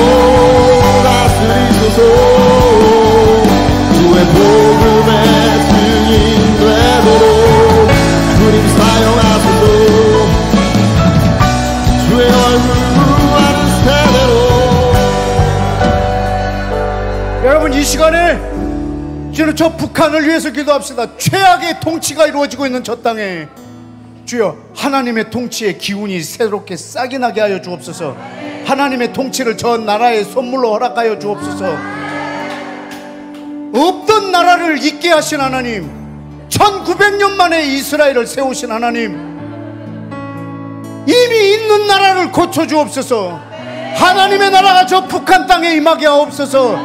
Speaker 2: 다스리소서. 주의 복음의 증인 되도록 주님 사용하소서. 주의 얼굴 구하는 세대로.
Speaker 1: 여러분 이 시간에 주는 저 북한을 위해서 기도합시다. 최악의 통치가 이루어지고 있는 저 땅에 주여 하나님의 통치의 기운이 새롭게 싹이 나게 하여 주옵소서. 하나님의 통치를 저 나라의 선물로 허락하여 주옵소서. 없던 나라를 있게 하신 하나님, 1900년 만에 이스라엘을 세우신 하나님, 이미 있는 나라를 고쳐주옵소서. 하나님의 나라가 저 북한 땅에 임하게 하옵소서.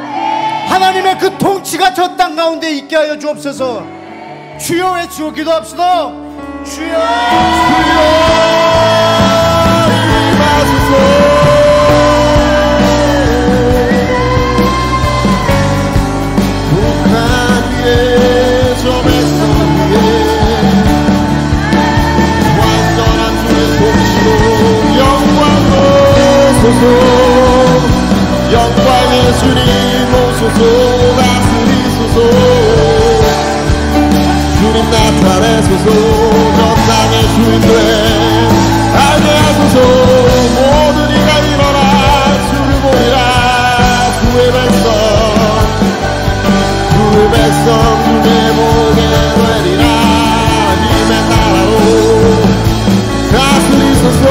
Speaker 1: 하나님의 그 통치가 저 땅 가운데 있게 하여 주옵소서. 주여 외치고 기도합시다. 주여, 주여 임하소서.
Speaker 2: 영광의 주님 오소서. 다스리소서. 주님 나타내소서. 저 땅의 주인들 알게 하소서. 모든 이가 일어나 주를 보리라. 주의 백성, 주의 백성 주의 보게 되리라. 님의 나라로 다스리소서.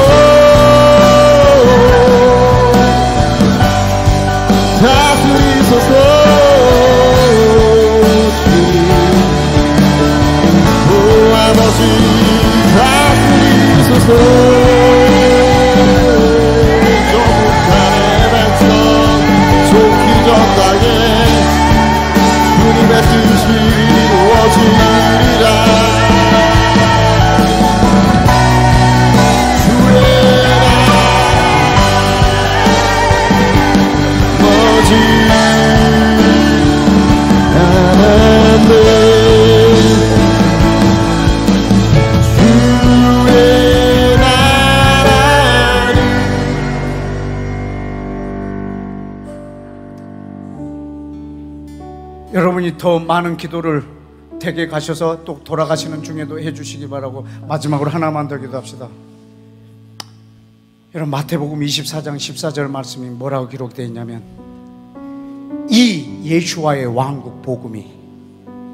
Speaker 2: 다스리소서. 오 아버지 다스리소서. 저 북한의 백성 좋기 전 땅에 주님의 뜻이 이루어지리라.
Speaker 1: 여러분이 더 많은 기도를 댁에 가셔서 또 돌아가시는 중에도 해주시기 바라고 마지막으로 하나만 더 기도합시다. 여러분 마태복음 24장 14절 말씀이 뭐라고 기록되어 있냐면, 이 예수와의 왕국 복음이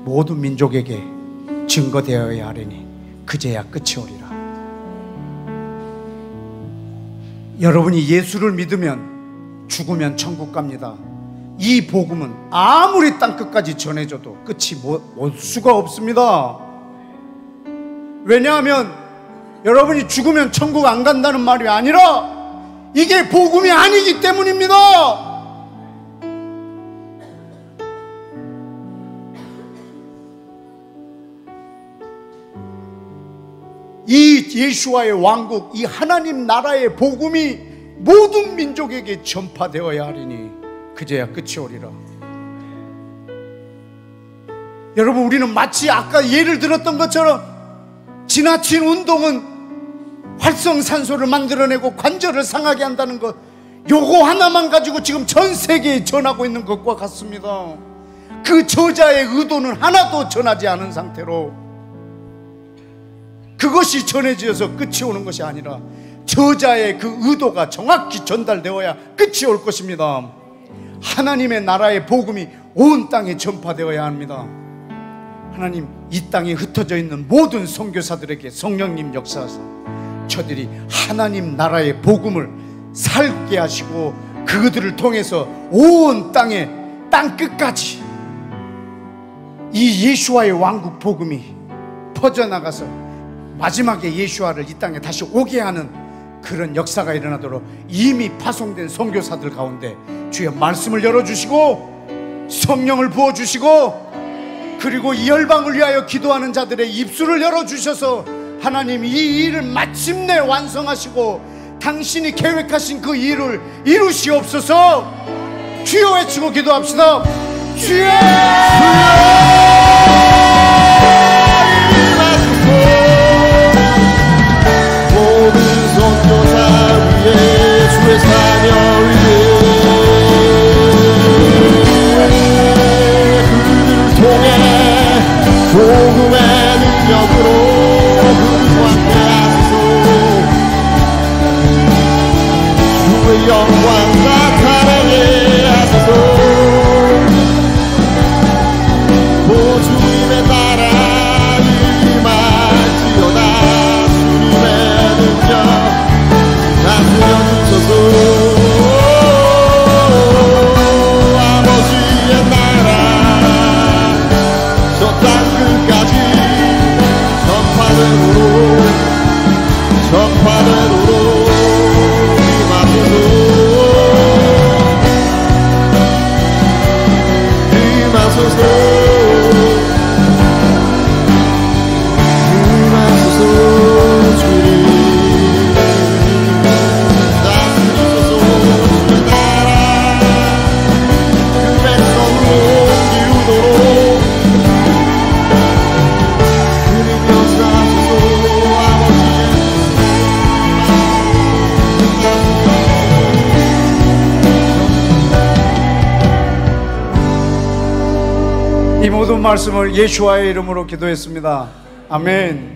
Speaker 1: 모든 민족에게 증거되어야 하리니 그제야 끝이 오리라. 여러분이 예수를 믿으면 죽으면 천국 갑니다. 이 복음은 아무리 땅끝까지 전해져도 끝이 올 수가 없습니다. 왜냐하면 여러분이 죽으면 천국 안 간다는 말이 아니라 이게 복음이 아니기 때문입니다.
Speaker 3: 이 예수와의 왕국, 이 하나님 나라의 복음이 모든 민족에게 전파되어야 하리니 그제야 끝이 오리라. 여러분, 우리는 마치 아까 예를 들었던 것처럼 지나친 운동은 활성산소를 만들어내고 관절을 상하게 한다는 것, 요거 하나만 가지고 지금 전 세계에 전하고 있는 것과 같습니다. 그 저자의 의도는 하나도 전하지 않은 상태로 그것이 전해져서 끝이 오는 것이 아니라 저자의 그 의도가 정확히 전달되어야 끝이 올 것입니다. 하나님의 나라의 복음이 온 땅에 전파되어야 합니다. 하나님, 이 땅에 흩어져 있는 모든 선교사들에게 성령님 역사하사 저들이 하나님 나라의 복음을 살게 하시고 그들을 통해서 온 땅에 땅 끝까지 이 예수와의 왕국 복음이 퍼져나가서 마지막에 예수와를 이 땅에 다시 오게 하는 그런 역사가 일어나도록 이미 파송된 선교사들 가운데 주여 말씀을 열어주시고 성령을 부어주시고 그리고 이 열방을 위하여 기도하는 자들의 입술을 열어주셔서 하나님 이 일을 마침내 완성하시고 당신이 계획하신 그 일을 이루시옵소서. 주여 외치고 기도합시다. 주여!
Speaker 2: 모든 선교사 위에 주의 사명 위에 그들을 통해 복음의 능력으로 그들과 함께하소서. 주의 영광 나타나게 하소서. 오 주님의 나라 임할지어다. 주님의 능력 다스려 주소서. 아버지의 나라 저 땅 끝까지 전파되도록
Speaker 3: 이 모든 말씀을 예수와의 이름으로 기도했습니다. 아멘.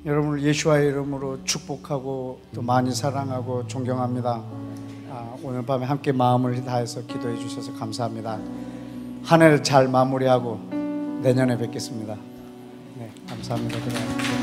Speaker 3: 여러분을 예수와의 이름으로 축복하고 또 많이 사랑하고 존경합니다. 오늘 밤에 함께 마음을 다해서 기도해 주셔서 감사합니다. 한 해를 잘 마무리하고 내년에 뵙겠습니다. 네, 감사합니다. 그럼.